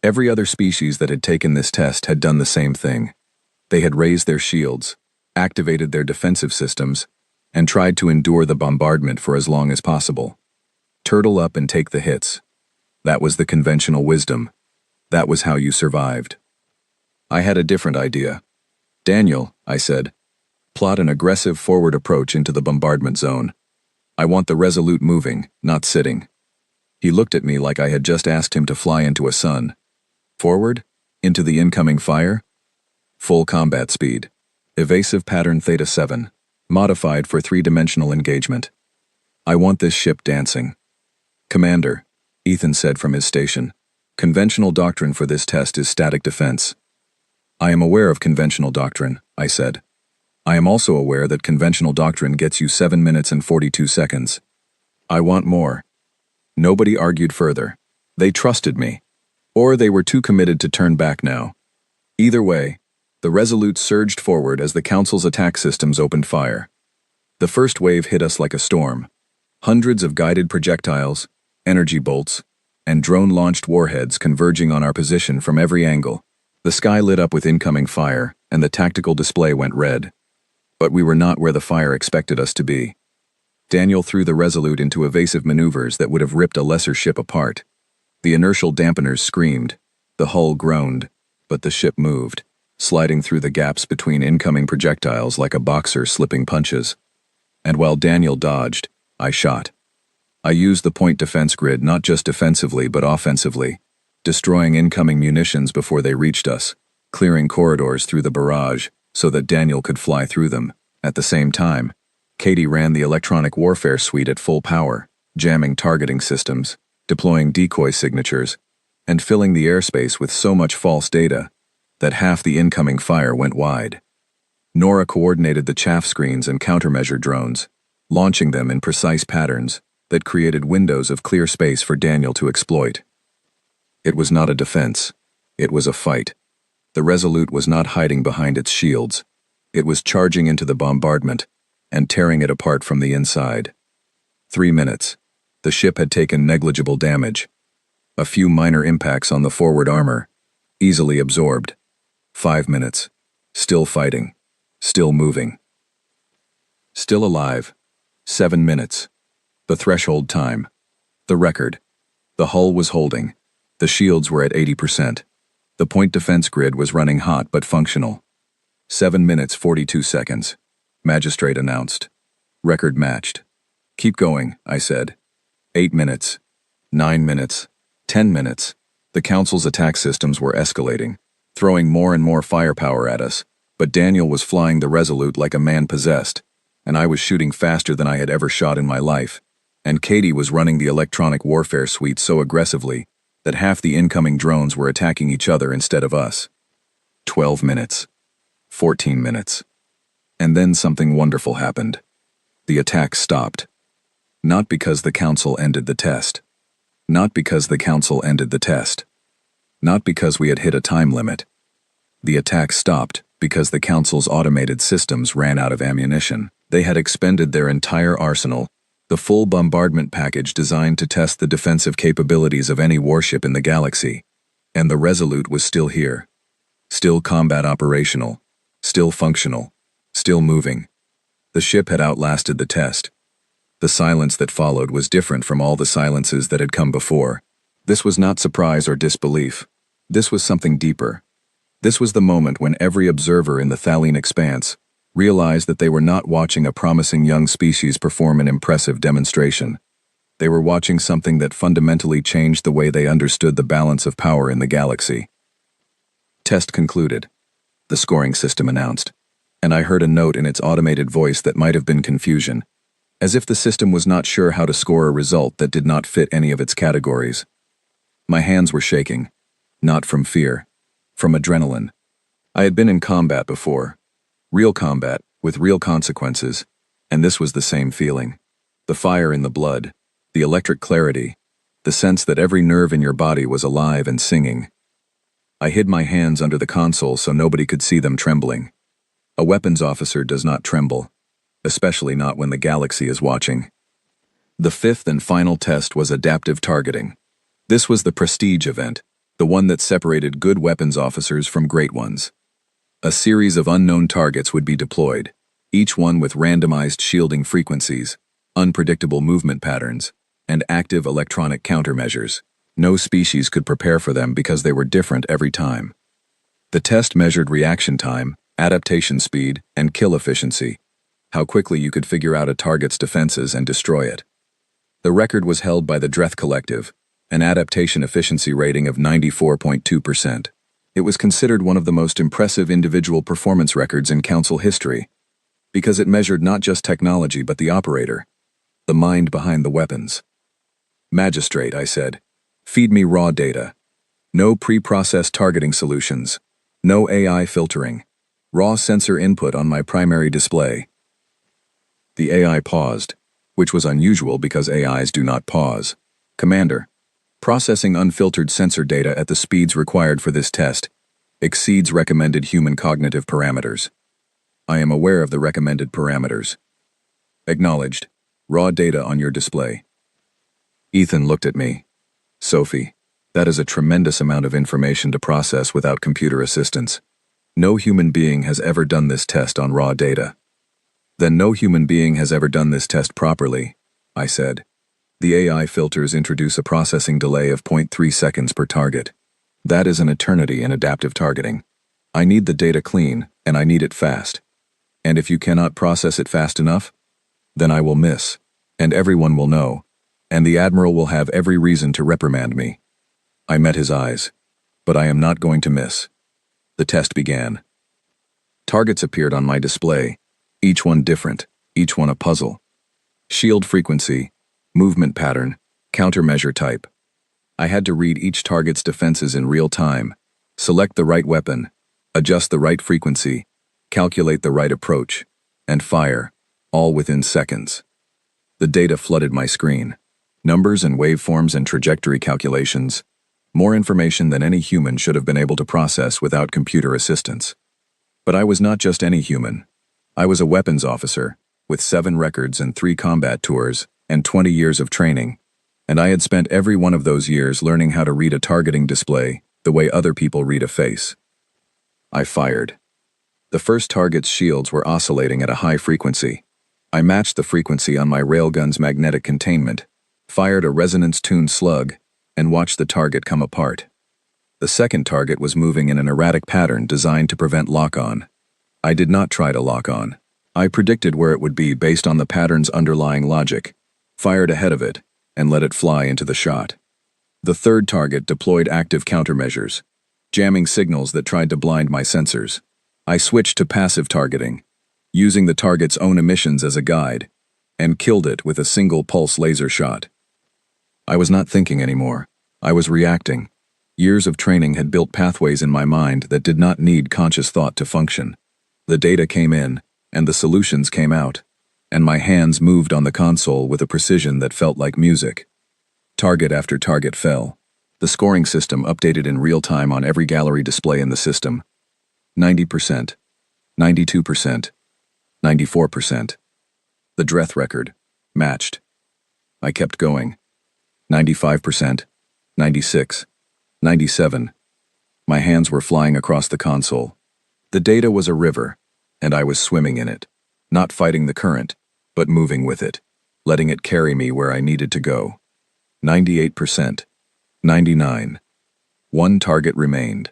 Every other species that had taken this test had done the same thing. They had raised their shields, activated their defensive systems, and tried to endure the bombardment for as long as possible. Turtle up and take the hits. That was the conventional wisdom. That was how you survived. I had a different idea. Daniel, I said, plot an aggressive forward approach into the bombardment zone. I want the Resolute moving, not sitting. He looked at me like I had just asked him to fly into a sun. Forward? Into the incoming fire? Full combat speed. Evasive pattern Theta 7. Modified for three-dimensional engagement. I want this ship dancing. Commander, Ethan said from his station, conventional doctrine for this test is static defense. I am aware of conventional doctrine, I said. I am also aware that conventional doctrine gets you 7 minutes and 42 seconds. I want more. Nobody argued further. They trusted me. Or they were too committed to turn back now. Either way, the Resolute surged forward as the Council's attack systems opened fire. The first wave hit us like a storm. Hundreds of guided projectiles, energy bolts, and drone-launched warheads converging on our position from every angle. The sky lit up with incoming fire, and the tactical display went red. But we were not where the fire expected us to be. Daniel threw the Resolute into evasive maneuvers that would have ripped a lesser ship apart. The inertial dampeners screamed, the hull groaned, but the ship moved, sliding through the gaps between incoming projectiles like a boxer slipping punches. And while Daniel dodged, I shot. I used the point defense grid not just defensively but offensively, destroying incoming munitions before they reached us, clearing corridors through the barrage so that Daniel could fly through them. At the same time, Katie ran the electronic warfare suite at full power, jamming targeting systems, deploying decoy signatures, and filling the airspace with so much false data that half the incoming fire went wide. Nora coordinated the chaff screens and countermeasure drones, launching them in precise patterns that created windows of clear space for Daniel to exploit. It was not a defense. It was a fight. The Resolute was not hiding behind its shields. It was charging into the bombardment and tearing it apart from the inside. 3 minutes. The ship had taken negligible damage. A few minor impacts on the forward armor, easily absorbed. 5 minutes. Still fighting. Still moving. Still alive. 7 minutes. The threshold time. The record. The hull was holding. The shields were at 80%. The point defense grid was running hot but functional. 7 minutes 42 seconds. Magistrate announced. Record matched. Keep going, I said. 8 minutes. 9 minutes. 10 minutes. The Council's attack systems were escalating, throwing more and more firepower at us, but Daniel was flying the Resolute like a man possessed, and I was shooting faster than I had ever shot in my life, and Katie was running the electronic warfare suite so aggressively that half the incoming drones were attacking each other instead of us. 12 minutes. 14 minutes. And then something wonderful happened. The attack stopped. Not because the Council ended the test. Not because the Council ended the test. Not because we had hit a time limit. The attack stopped because the Council's automated systems ran out of ammunition. They had expended their entire arsenal, the full bombardment package designed to test the defensive capabilities of any warship in the galaxy. And the Resolute was still here. Still combat operational. Still functional. Still moving. The ship had outlasted the test. The silence that followed was different from all the silences that had come before. This was not surprise or disbelief. This was something deeper. This was the moment when every observer in the Thaline expanse realized that they were not watching a promising young species perform an impressive demonstration. They were watching something that fundamentally changed the way they understood the balance of power in the galaxy. Test concluded. The scoring system announced, and I heard a note in its automated voice that might have been confusion, as if the system was not sure how to score a result that did not fit any of its categories. My hands were shaking, not from fear, from adrenaline. I had been in combat before, real combat with real consequences, and this was the same feeling. The fire in the blood, the electric clarity, the sense that every nerve in your body was alive and singing. I hid my hands under the console so nobody could see them trembling. A weapons officer does not tremble, especially not when the galaxy is watching. The fifth and final test was adaptive targeting. This was the prestige event, the one that separated good weapons officers from great ones. A series of unknown targets would be deployed, each one with randomized shielding frequencies, unpredictable movement patterns, and active electronic countermeasures. No species could prepare for them because they were different every time. The test measured reaction time, adaptation speed, and kill efficiency, how quickly you could figure out a target's defenses and destroy it. The record was held by the Dreth Collective, an adaptation efficiency rating of 94.2%. It was considered one of the most impressive individual performance records in Council history, because it measured not just technology but the operator, the mind behind the weapons. Magistrate, I said, feed me raw data. No pre-processed targeting solutions. No AI filtering. Raw sensor input on my primary display. The AI paused, which was unusual because AIs do not pause. Commander, processing unfiltered sensor data at the speeds required for this test exceeds recommended human cognitive parameters. I am aware of the recommended parameters. Acknowledged. Raw data on your display. Ethan looked at me. Sophie, that is a tremendous amount of information to process without computer assistance. No human being has ever done this test on raw data. Then no human being has ever done this test properly, I said. The AI filters introduce a processing delay of 0.3 seconds per target. That is an eternity in adaptive targeting. I need the data clean, and I need it fast. And if you cannot process it fast enough, then I will miss, and everyone will know, and the Admiral will have every reason to reprimand me. I met his eyes, but I am not going to miss. The test began. Targets appeared on my display, each one different, each one a puzzle. Shield frequency, movement pattern, countermeasure type. I had to read each target's defenses in real time, select the right weapon, adjust the right frequency, calculate the right approach, and fire, all within seconds. The data flooded my screen. Numbers and waveforms and trajectory calculations. More information than any human should have been able to process without computer assistance. But I was not just any human. I was a weapons officer, with 7 records and 3 combat tours, and 20 years of training, and I had spent every one of those years learning how to read a targeting display the way other people read a face. I fired. The first target's shields were oscillating at a high frequency. I matched the frequency on my railgun's magnetic containment, fired a resonance-tuned slug, and watched the target come apart. The second target was moving in an erratic pattern designed to prevent lock-on. I did not try to lock on. I predicted where it would be based on the pattern's underlying logic, fired ahead of it, and let it fly into the shot. The third target deployed active countermeasures, jamming signals that tried to blind my sensors. I switched to passive targeting, using the target's own emissions as a guide, and killed it with a single pulse laser shot. I was not thinking anymore. I was reacting. Years of training had built pathways in my mind that did not need conscious thought to function. The data came in, and the solutions came out, and my hands moved on the console with a precision that felt like music. Target after target fell. The scoring system updated in real time on every gallery display in the system. 90%, 92%, 94%. The Dreth record. Matched. I kept going. 95%, 96, 97. My hands were flying across the console. The data was a river, and I was swimming in it, not fighting the current, but moving with it, letting it carry me where I needed to go. 98%, 99. One target remained.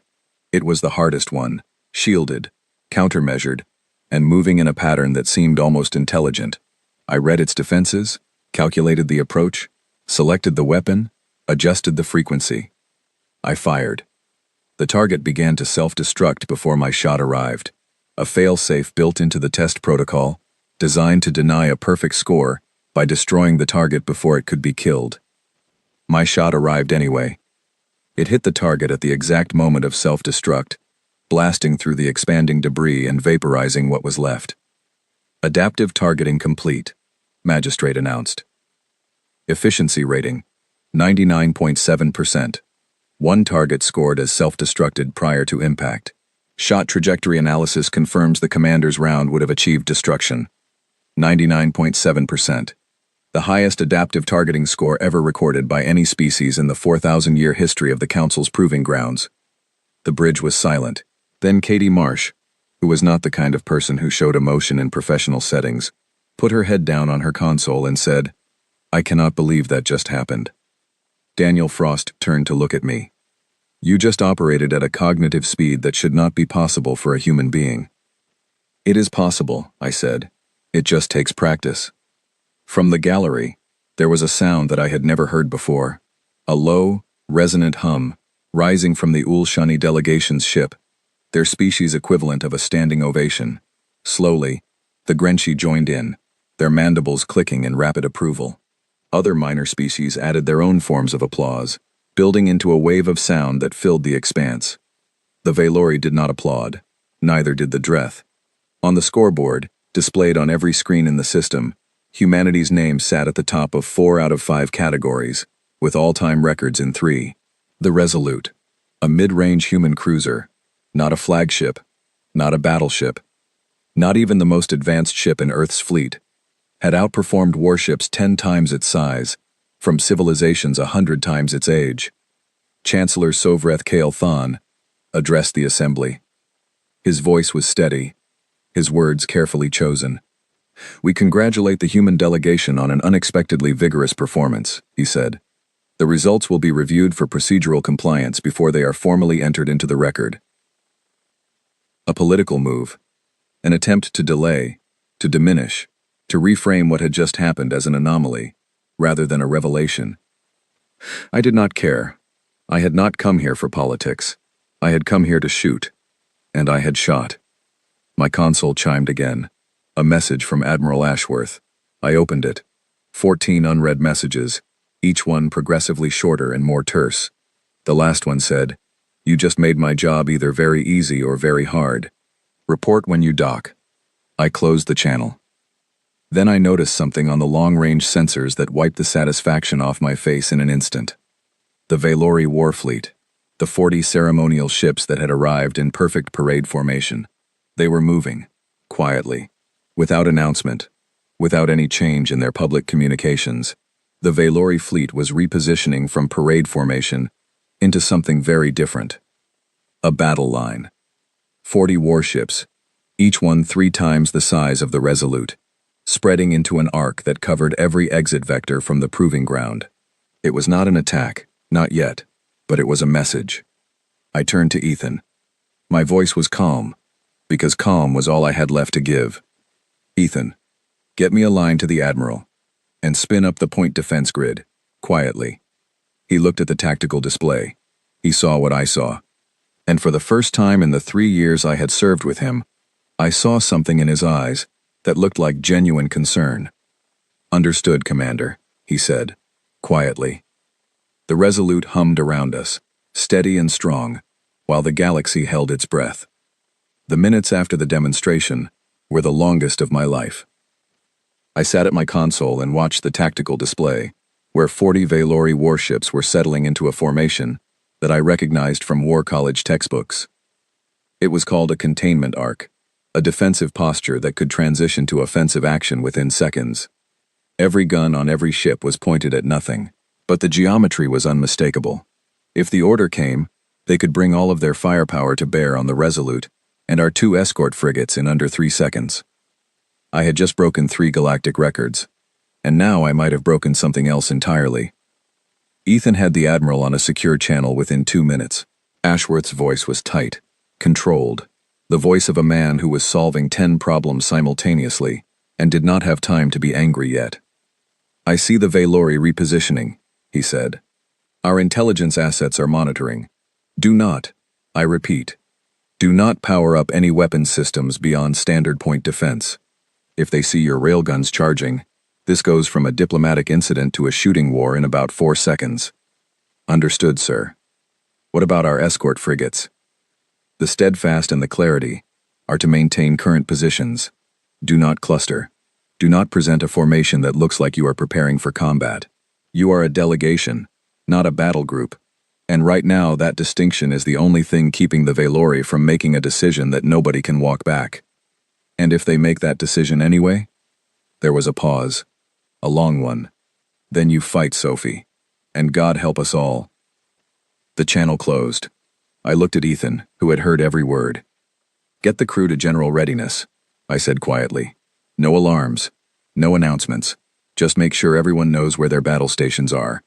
It was the hardest one, shielded, countermeasured, and moving in a pattern that seemed almost intelligent. I read its defenses, calculated the approach, selected the weapon, adjusted the frequency. I fired. The target began to self-destruct before my shot arrived, a fail-safe built into the test protocol, designed to deny a perfect score by destroying the target before it could be killed. My shot arrived anyway. It hit the target at the exact moment of self-destruct, blasting through the expanding debris and vaporizing what was left. Adaptive targeting complete, Magistrate announced. Efficiency rating, 99.7%. One target scored as self-destructed prior to impact. Shot trajectory analysis confirms the commander's round would have achieved destruction. 99.7%. The highest adaptive targeting score ever recorded by any species in the 4,000-year history of the Council's proving grounds. The bridge was silent. Then Katie Marsh, who was not the kind of person who showed emotion in professional settings, put her head down on her console and said, I cannot believe that just happened. Daniel Frost turned to look at me. You just operated at a cognitive speed that should not be possible for a human being. It is possible, I said. It just takes practice. From the gallery, there was a sound that I had never heard before. A low, resonant hum, rising from the Ulshani delegation's ship, their species equivalent of a standing ovation. Slowly, the Grenshi joined in, their mandibles clicking in rapid approval. Other minor species added their own forms of applause, building into a wave of sound that filled the expanse. The Velori did not applaud, neither did the Dreth. On the scoreboard, displayed on every screen in the system, humanity's name sat at the top of 4 out of 5 categories, with all-time records in 3. The Resolute, a mid-range human cruiser, not a flagship, not a battleship, not even the most advanced ship in Earth's fleet, had outperformed warships 10 times its size, from civilizations 100 times its age. Chancellor Sovreth Kale Than addressed the assembly. His voice was steady, his words carefully chosen. We congratulate the human delegation on an unexpectedly vigorous performance, he said. The results will be reviewed for procedural compliance before they are formally entered into the record. A political move, an attempt to delay, to diminish, to reframe what had just happened as an anomaly, rather than a revelation. I did not care. I had not come here for politics. I had come here to shoot. And I had shot. My console chimed again. A message from Admiral Ashworth. I opened it. 14 unread messages, each one progressively shorter and more terse. The last one said, "You just made my job either very easy or very hard. Report when you dock." I closed the channel. Then I noticed something on the long-range sensors that wiped the satisfaction off my face in an instant. The Velori Warfleet, the 40 ceremonial ships that had arrived in perfect parade formation. They were moving, quietly, without announcement, without any change in their public communications. The Velori fleet was repositioning from parade formation into something very different. A battle line. 40 warships, each one 3 times the size of the Resolute, spreading into an arc that covered every exit vector from the proving ground. It was not an attack, not yet, but it was a message. I turned to Ethan. My voice was calm, because calm was all I had left to give. Ethan, get me a line to the Admiral, and spin up the point defense grid, quietly. He looked at the tactical display. He saw what I saw. And for the first time in the 3 years I had served with him, I saw something in his eyes that looked like genuine concern. Understood, Commander, he said, quietly. The Resolute hummed around us, steady and strong, while the galaxy held its breath. The minutes after the demonstration were the longest of my life. I sat at my console and watched the tactical display, where 40 Velori warships were settling into a formation that I recognized from War College textbooks. It was called a containment arc, a defensive posture that could transition to offensive action within seconds. Every gun on every ship was pointed at nothing, but the geometry was unmistakable. If the order came, they could bring all of their firepower to bear on the Resolute and our 2 escort frigates in under 3 seconds. I had just broken 3 galactic records, and now I might have broken something else entirely. Ethan had the Admiral on a secure channel within 2 minutes. Ashworth's voice was tight, controlled, the voice of a man who was solving 10 problems simultaneously and did not have time to be angry yet. I see the Velori repositioning, he said. Our intelligence assets are monitoring. Do not, I repeat, do not power up any weapons systems beyond standard point defense. If they see your railguns charging, this goes from a diplomatic incident to a shooting war in about 4 seconds. Understood, sir. What about our escort frigates? The Steadfast and the Clarity are to maintain current positions. Do not cluster. Do not present a formation that looks like you are preparing for combat. You are a delegation, not a battle group. And right now that distinction is the only thing keeping the Velori from making a decision that nobody can walk back. And if they make that decision anyway? There was a pause. A long one. Then you fight, Sophie. And God help us all. The channel closed. I looked at Ethan, who had heard every word. Get the crew to general readiness, I said quietly. No alarms. No announcements. Just make sure everyone knows where their battle stations are.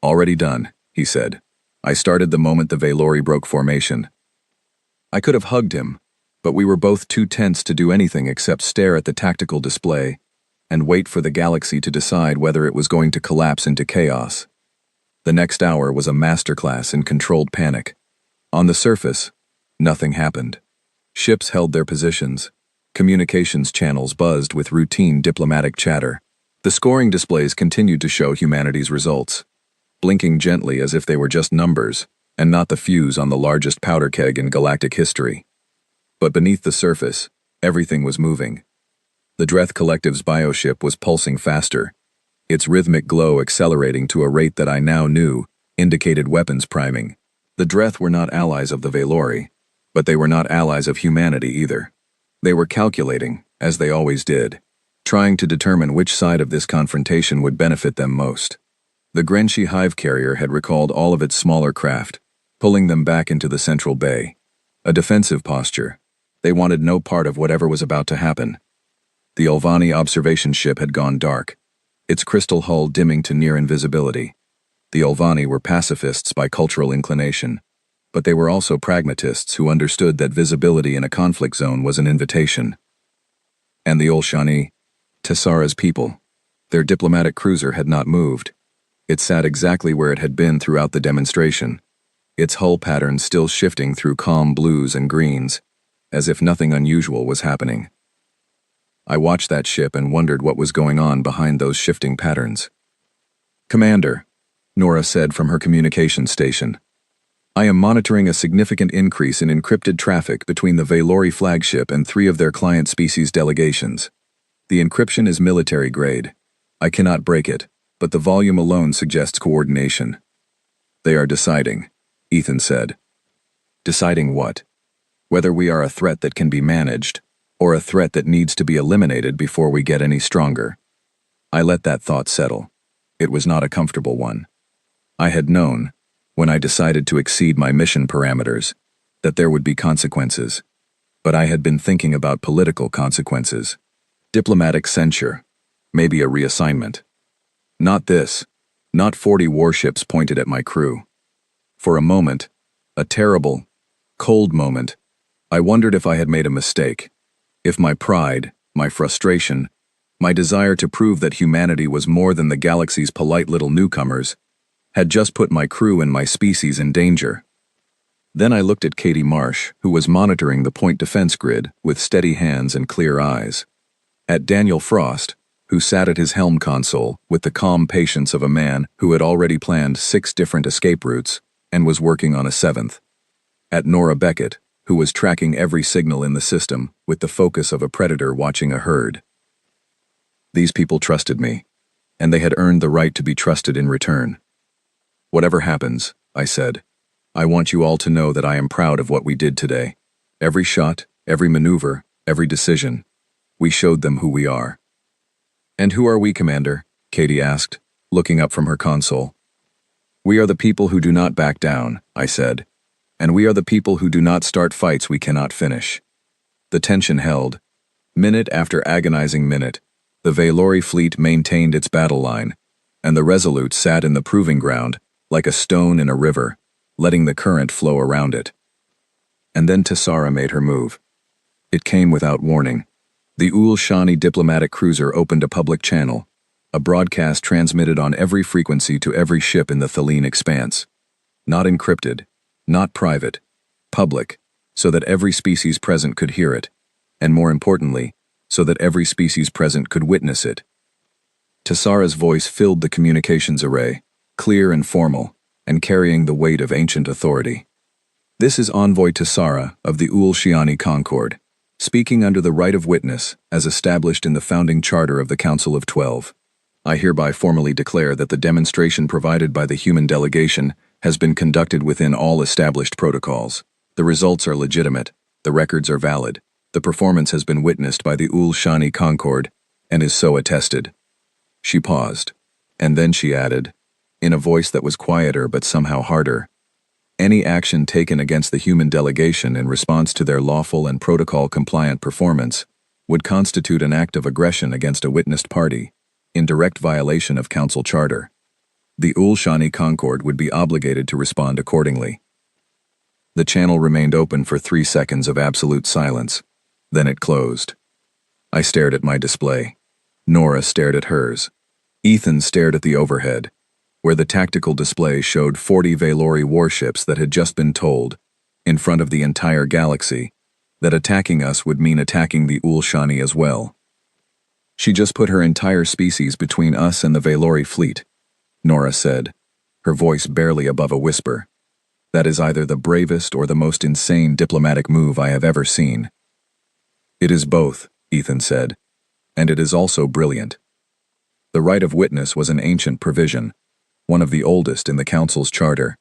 Already done, he said. I started the moment the Valori broke formation. I could have hugged him, but we were both too tense to do anything except stare at the tactical display and wait for the galaxy to decide whether it was going to collapse into chaos. The next hour was a masterclass in controlled panic. On the surface, nothing happened. Ships held their positions. Communications channels buzzed with routine diplomatic chatter. The scoring displays continued to show humanity's results, blinking gently as if they were just numbers and not the fuse on the largest powder keg in galactic history. But beneath the surface, everything was moving. The Dreth Collective's bioship was pulsing faster, its rhythmic glow accelerating to a rate that I now knew indicated weapons priming. The Dreth were not allies of the Valori, but they were not allies of humanity either. They were calculating, as they always did, trying to determine which side of this confrontation would benefit them most. The Grenshi hive carrier had recalled all of its smaller craft, pulling them back into the central bay. A defensive posture. They wanted no part of whatever was about to happen. The Olvani observation ship had gone dark, its crystal hull dimming to near invisibility. The Olvani were pacifists by cultural inclination, but they were also pragmatists who understood that visibility in a conflict zone was an invitation. And the Olshani, Tessara's people, their diplomatic cruiser had not moved. It sat exactly where it had been throughout the demonstration, its hull pattern still shifting through calm blues and greens, as if nothing unusual was happening. I watched that ship and wondered what was going on behind those shifting patterns. "Commander," Nora said from her communication station, "I am monitoring a significant increase in encrypted traffic between the Valori flagship and 3 of their client species delegations. The encryption is military grade. I cannot break it, but the volume alone suggests coordination." "They are deciding," Ethan said. "Deciding what? Whether we are a threat that can be managed, or a threat that needs to be eliminated before we get any stronger." I let that thought settle. It was not a comfortable one. I had known, when I decided to exceed my mission parameters, that there would be consequences. But I had been thinking about political consequences. Diplomatic censure. Maybe a reassignment. Not this. Not 40 warships pointed at my crew. For a moment, a terrible, cold moment, I wondered if I had made a mistake. If my pride, my frustration, my desire to prove that humanity was more than the galaxy's polite little newcomers, had just put my crew and my species in danger. Then I looked at Katie Marsh, who was monitoring the point defense grid with steady hands and clear eyes. At Daniel Frost, who sat at his helm console with the calm patience of a man who had already planned 6 different escape routes and was working on a 7th. At Nora Beckett, who was tracking every signal in the system with the focus of a predator watching a herd. These people trusted me, and they had earned the right to be trusted in return. "Whatever happens," I said, "I want you all to know that I am proud of what we did today. Every shot, every maneuver, every decision. We showed them who we are." "And who are we, Commander?" Katie asked, looking up from her console. "We are the people who do not back down," I said. "And we are the people who do not start fights we cannot finish." The tension held. Minute after agonizing minute, the Valori fleet maintained its battle line, and the Resolute sat in the proving ground, like a stone in a river, letting the current flow around it. And then Tessara made her move. It came without warning. The Ul-Shani diplomatic cruiser opened a public channel, a broadcast transmitted on every frequency to every ship in the Thaleen expanse. Not encrypted, not private, public, so that every species present could hear it, and more importantly, so that every species present could witness it. Tessara's voice filled the communications array, clear and formal, and carrying the weight of ancient authority. "This is Envoy Tessara of the Ul-Shiani Concord, speaking under the right of witness as established in the founding charter of the Council of 12. I hereby formally declare that the demonstration provided by the human delegation has been conducted within all established protocols. The results are legitimate, the records are valid, the performance has been witnessed by the Ul-Shani Concord, and is so attested." She paused, and then she added, in a voice that was quieter but somehow harder, "Any action taken against the human delegation in response to their lawful and protocol-compliant performance would constitute an act of aggression against a witnessed party, in direct violation of Council Charter. The Ulshani Concord would be obligated to respond accordingly. The channel remained open for 3 seconds of absolute silence. Then it closed. I stared at my display. Nora stared at hers. Ethan stared at the overhead, where the tactical display showed 40 Valori warships that had just been told, in front of the entire galaxy, that attacking us would mean attacking the Ulshani as well. She just put her entire species between us and the Valori fleet, Nora said, her voice barely above a whisper. That is either the bravest or the most insane diplomatic move I have ever seen. It is both, Ethan said, and it is also brilliant. The right of witness was an ancient provision, one of the oldest in the Council's charter.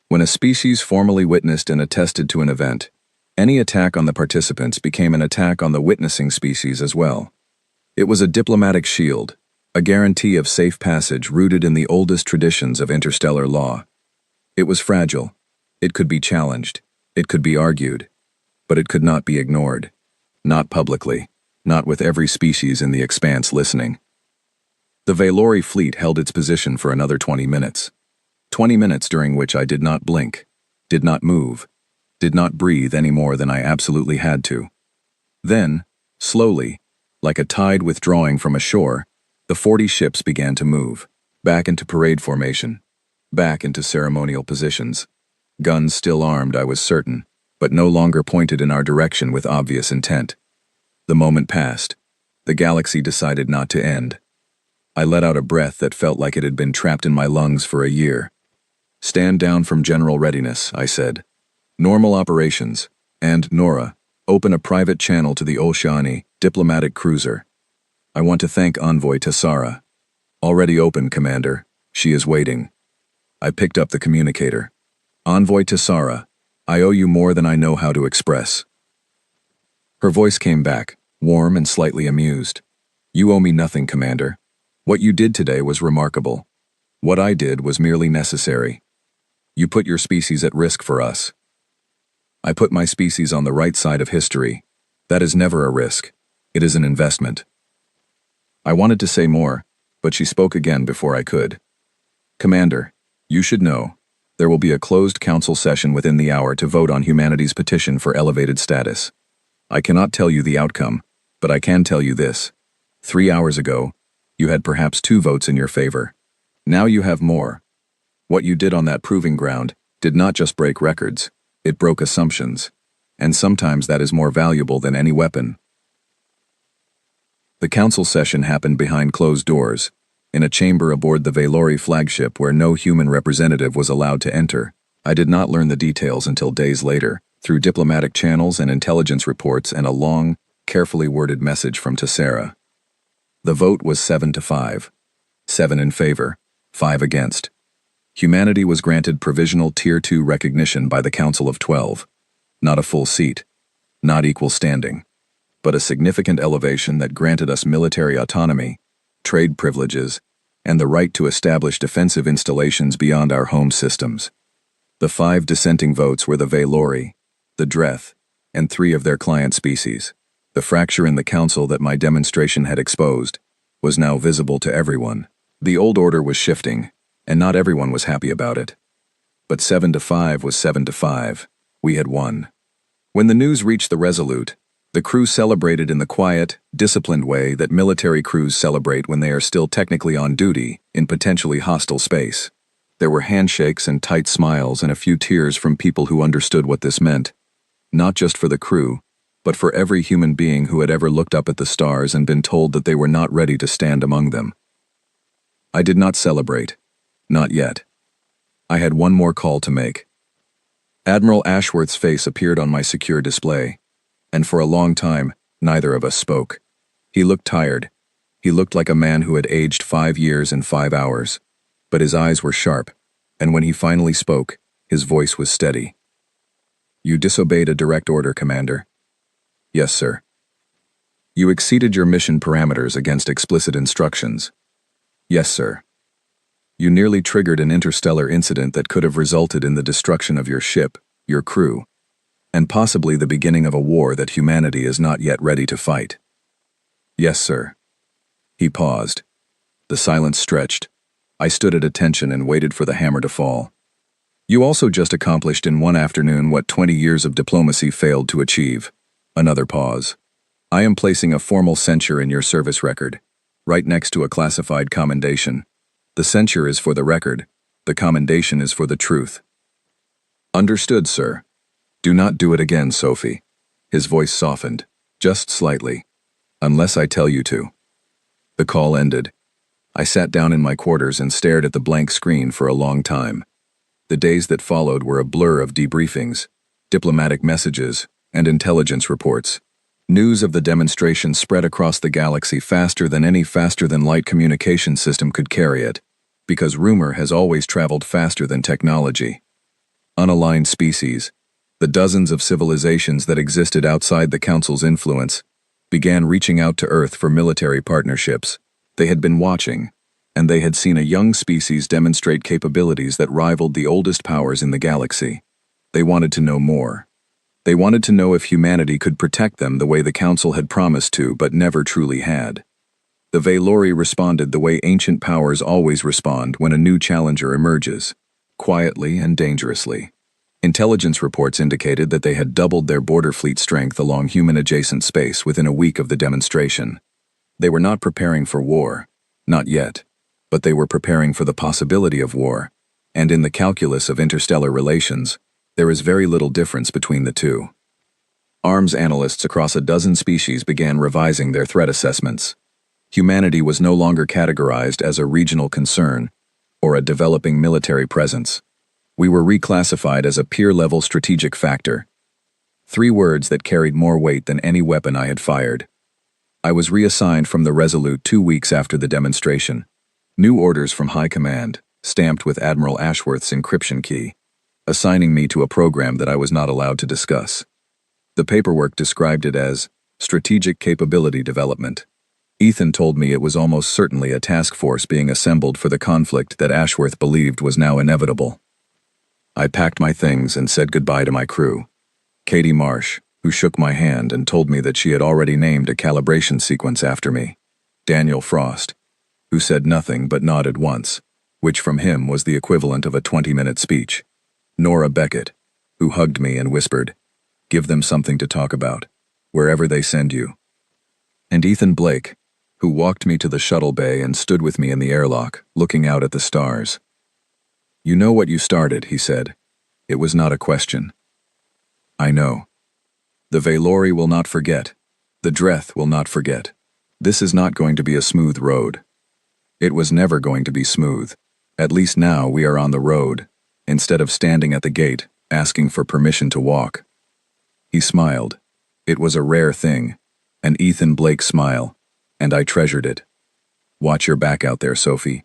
When a species formally witnessed and attested to an event, any attack on the participants became an attack on the witnessing species as well. It was a diplomatic shield, a guarantee of safe passage rooted in the oldest traditions of interstellar law. It was fragile. It could be challenged. It could be argued. But it could not be ignored. Not publicly. Not with every species in the expanse listening. The Valori fleet held its position for another 20 minutes. 20 minutes during which I did not blink, did not move, did not breathe any more than I absolutely had to. Then, slowly, like a tide withdrawing from a shore, the 40 ships began to move, back into parade formation, back into ceremonial positions. Guns still armed, I was certain, but no longer pointed in our direction with obvious intent. The moment passed. The galaxy decided not to end. I let out a breath that felt like it had been trapped in my lungs for a year. Stand down from general readiness, I said. Normal operations, and, Nora, open a private channel to the Ulshani diplomatic cruiser. I want to thank Envoy Tessara. Already open, Commander. She is waiting. I picked up the communicator. Envoy Tessara, I owe you more than I know how to express. Her voice came back, warm and slightly amused. You owe me nothing, Commander. What you did today was remarkable. What I did was merely necessary. You put your species at risk for us. I put my species on the right side of history. That is never a risk. It is an investment. I wanted to say more, but she spoke again before I could. Commander, you should know, there will be a closed council session within the hour to vote on humanity's petition for elevated status. I cannot tell you the outcome, but I can tell you this. 3 hours ago, you had perhaps 2 votes in your favor. Now you have more. What you did on that proving ground did not just break records, it broke assumptions, and sometimes that is more valuable than any weapon. The council session happened behind closed doors, in a chamber aboard the Valori flagship where no human representative was allowed to enter. I did not learn the details until days later, through diplomatic channels and intelligence reports and a long, carefully worded message from Tessara. The vote was 7-5. 7 in favor, 5 against. Humanity was granted provisional Tier 2 recognition by the Council of 12. Not a full seat, not equal standing, but a significant elevation that granted us military autonomy, trade privileges, and the right to establish defensive installations beyond our home systems. The 5 dissenting votes were the Valori, the Dreth, and 3 of their client species. The fracture in the council that my demonstration had exposed was now visible to everyone. The old order was shifting, and not everyone was happy about it. But 7-5 was 7-5. We had won. When the news reached the Resolute, the crew celebrated in the quiet, disciplined way that military crews celebrate when they are still technically on duty in potentially hostile space. There were handshakes and tight smiles and a few tears from people who understood what this meant, not just for the crew, but for every human being who had ever looked up at the stars and been told that they were not ready to stand among them. I did not celebrate. Not yet. I had one more call to make. Admiral Ashworth's face appeared on my secure display, and for a long time, neither of us spoke. He looked tired. He looked like a man who had aged 5 years and 5 hours, but his eyes were sharp, and when he finally spoke, his voice was steady. You disobeyed a direct order, Commander. Yes, sir. You exceeded your mission parameters against explicit instructions. Yes, sir. You nearly triggered an interstellar incident that could have resulted in the destruction of your ship, your crew, and possibly the beginning of a war that humanity is not yet ready to fight. Yes, sir. He paused. The The silence stretched. I stood at attention and waited for the hammer to fall. You also just accomplished in one afternoon what 20 years of diplomacy failed to achieve. Another pause. I am placing a formal censure in your service record, right next to a classified commendation. The censure is for the record. The commendation is for the truth. Understood, sir. Do not do it again, Sophie. His voice softened, just slightly. Unless I tell you to. The call ended. I sat down in my quarters and stared at the blank screen for a long time. The days that followed were a blur of debriefings, diplomatic messages, and intelligence reports. News of the demonstration spread across the galaxy faster than any faster-than-light communication system could carry it, because rumor has always traveled faster than technology. Unaligned species, the dozens of civilizations that existed outside the Council's influence, began reaching out to Earth for military partnerships. They had been watching, and they had seen a young species demonstrate capabilities that rivaled the oldest powers in the galaxy. They wanted to know more. They wanted to know if humanity could protect them the way the Council had promised to but never truly had. The Valori responded the way ancient powers always respond when a new challenger emerges, quietly and dangerously. Intelligence reports indicated that they had doubled their border fleet strength along human-adjacent space within a week of the demonstration. They were not preparing for war, not yet, but they were preparing for the possibility of war, and in the calculus of interstellar relations, there is very little difference between the two. Arms analysts across a dozen species began revising their threat assessments. Humanity was no longer categorized as a regional concern or a developing military presence. We were reclassified as a peer-level strategic factor. 3 words that carried more weight than any weapon I had fired. I was reassigned from the Resolute 2 weeks after the demonstration. New orders from High Command, stamped with Admiral Ashworth's encryption key, assigning me to a program that I was not allowed to discuss. The paperwork described it as Strategic Capability Development. Ethan told me it was almost certainly a task force being assembled for the conflict that Ashworth believed was now inevitable. I packed my things and said goodbye to my crew. Katie Marsh, who shook my hand and told me that she had already named a calibration sequence after me. Daniel Frost, who said nothing but nodded once, which from him was the equivalent of a 20-minute speech. Nora Beckett, who hugged me and whispered, "Give them something to talk about, wherever they send you." And Ethan Blake, who walked me to the shuttle bay and stood with me in the airlock, looking out at the stars. "You know what you started," he said. It was not a question. I know. The Valori will not forget. The Dreth will not forget. This is not going to be a smooth road. It was never going to be smooth. At least now we are on the road, instead of standing at the gate, asking for permission to walk. He smiled. It was a rare thing, an Ethan Blake smile, and I treasured it. Watch your back out there, Sophie.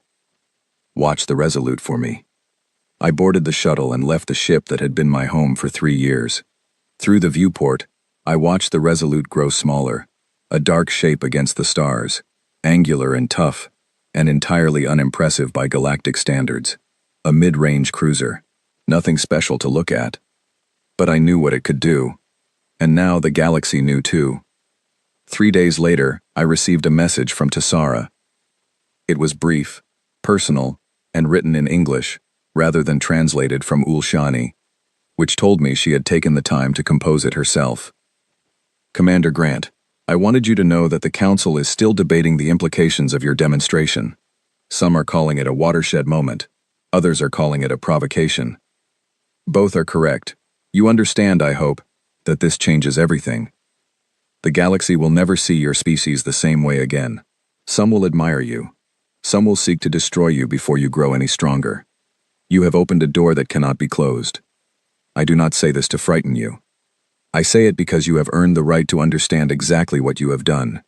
Watch the Resolute for me. I boarded the shuttle and left the ship that had been my home for 3 years. Through the viewport, I watched the Resolute grow smaller, a dark shape against the stars, angular and tough, and entirely unimpressive by galactic standards. A mid-range cruiser, nothing special to look at. But I knew what it could do, and now the galaxy knew too. 3 days later, I received a message from Tessara. It was brief, personal, and written in English, rather than translated from Ulshani, which told me she had taken the time to compose it herself. Commander Grant, I wanted you to know that the Council is still debating the implications of your demonstration. Some are calling it a watershed moment. Others are calling it a provocation. Both are correct. You understand, I hope, that this changes everything. The galaxy will never see your species the same way again. Some will admire you. Some will seek to destroy you before you grow any stronger. You have opened a door that cannot be closed. I do not say this to frighten you. I say it because you have earned the right to understand exactly what you have done.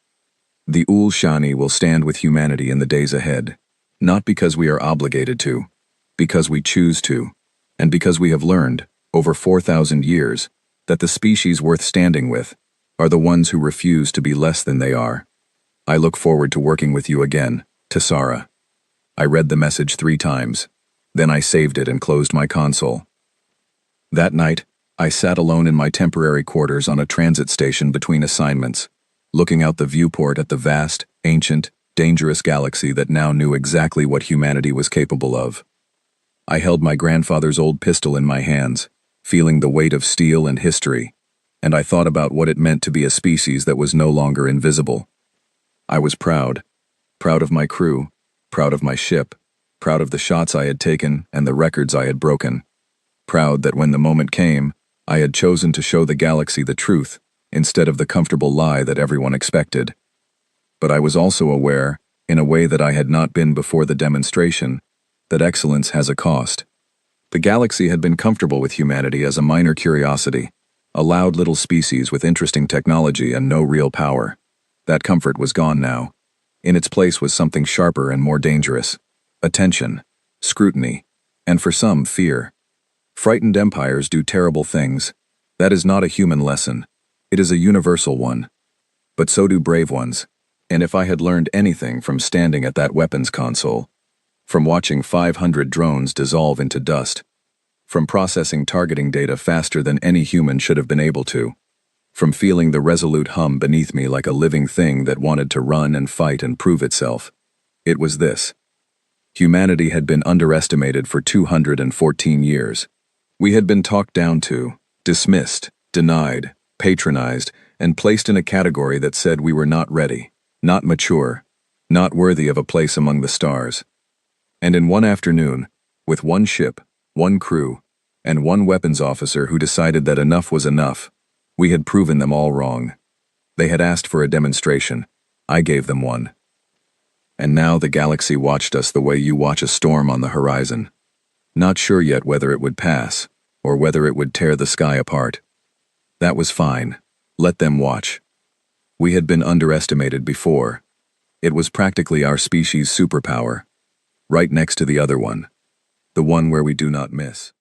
The Ulshani will stand with humanity in the days ahead, not because we are obligated to, because we choose to, and because we have learned, over 4,000 years, that the species worth standing with are the ones who refuse to be less than they are. I look forward to working with you again, Tessara. I read the message 3 times. Then I saved it and closed my console. That night, I sat alone in my temporary quarters on a transit station between assignments, looking out the viewport at the vast, ancient, dangerous galaxy that now knew exactly what humanity was capable of. I held my grandfather's old pistol in my hands, feeling the weight of steel and history, and I thought about what it meant to be a species that was no longer invisible. I was proud. Proud of my crew, proud of my ship, proud of the shots I had taken and the records I had broken. Proud that when the moment came, I had chosen to show the galaxy the truth instead of the comfortable lie that everyone expected. But I was also aware, in a way that I had not been before the demonstration, that excellence has a cost. The galaxy had been comfortable with humanity as a minor curiosity, a loud little species with interesting technology and no real power. That comfort was gone now. In its place was something sharper and more dangerous. Attention, scrutiny, and for some, fear. Frightened empires do terrible things. That is not a human lesson. It is a universal one. But so do brave ones. And if I had learned anything from standing at that weapons console, from watching 500 drones dissolve into dust, from processing targeting data faster than any human should have been able to, from feeling the resolute hum beneath me like a living thing that wanted to run and fight and prove itself, it was this. Humanity had been underestimated for 214 years. We had been talked down to, dismissed, denied, patronized, and placed in a category that said we were not ready, not mature, not worthy of a place among the stars. And in one afternoon, with one ship, one crew, and one weapons officer who decided that enough was enough, we had proven them all wrong. They had asked for a demonstration. I gave them one. And now the galaxy watched us the way you watch a storm on the horizon. Not sure yet whether it would pass, or whether it would tear the sky apart. That was fine. Let them watch. We had been underestimated before. It was practically our species' superpower, right next to the other one, the one where we do not miss.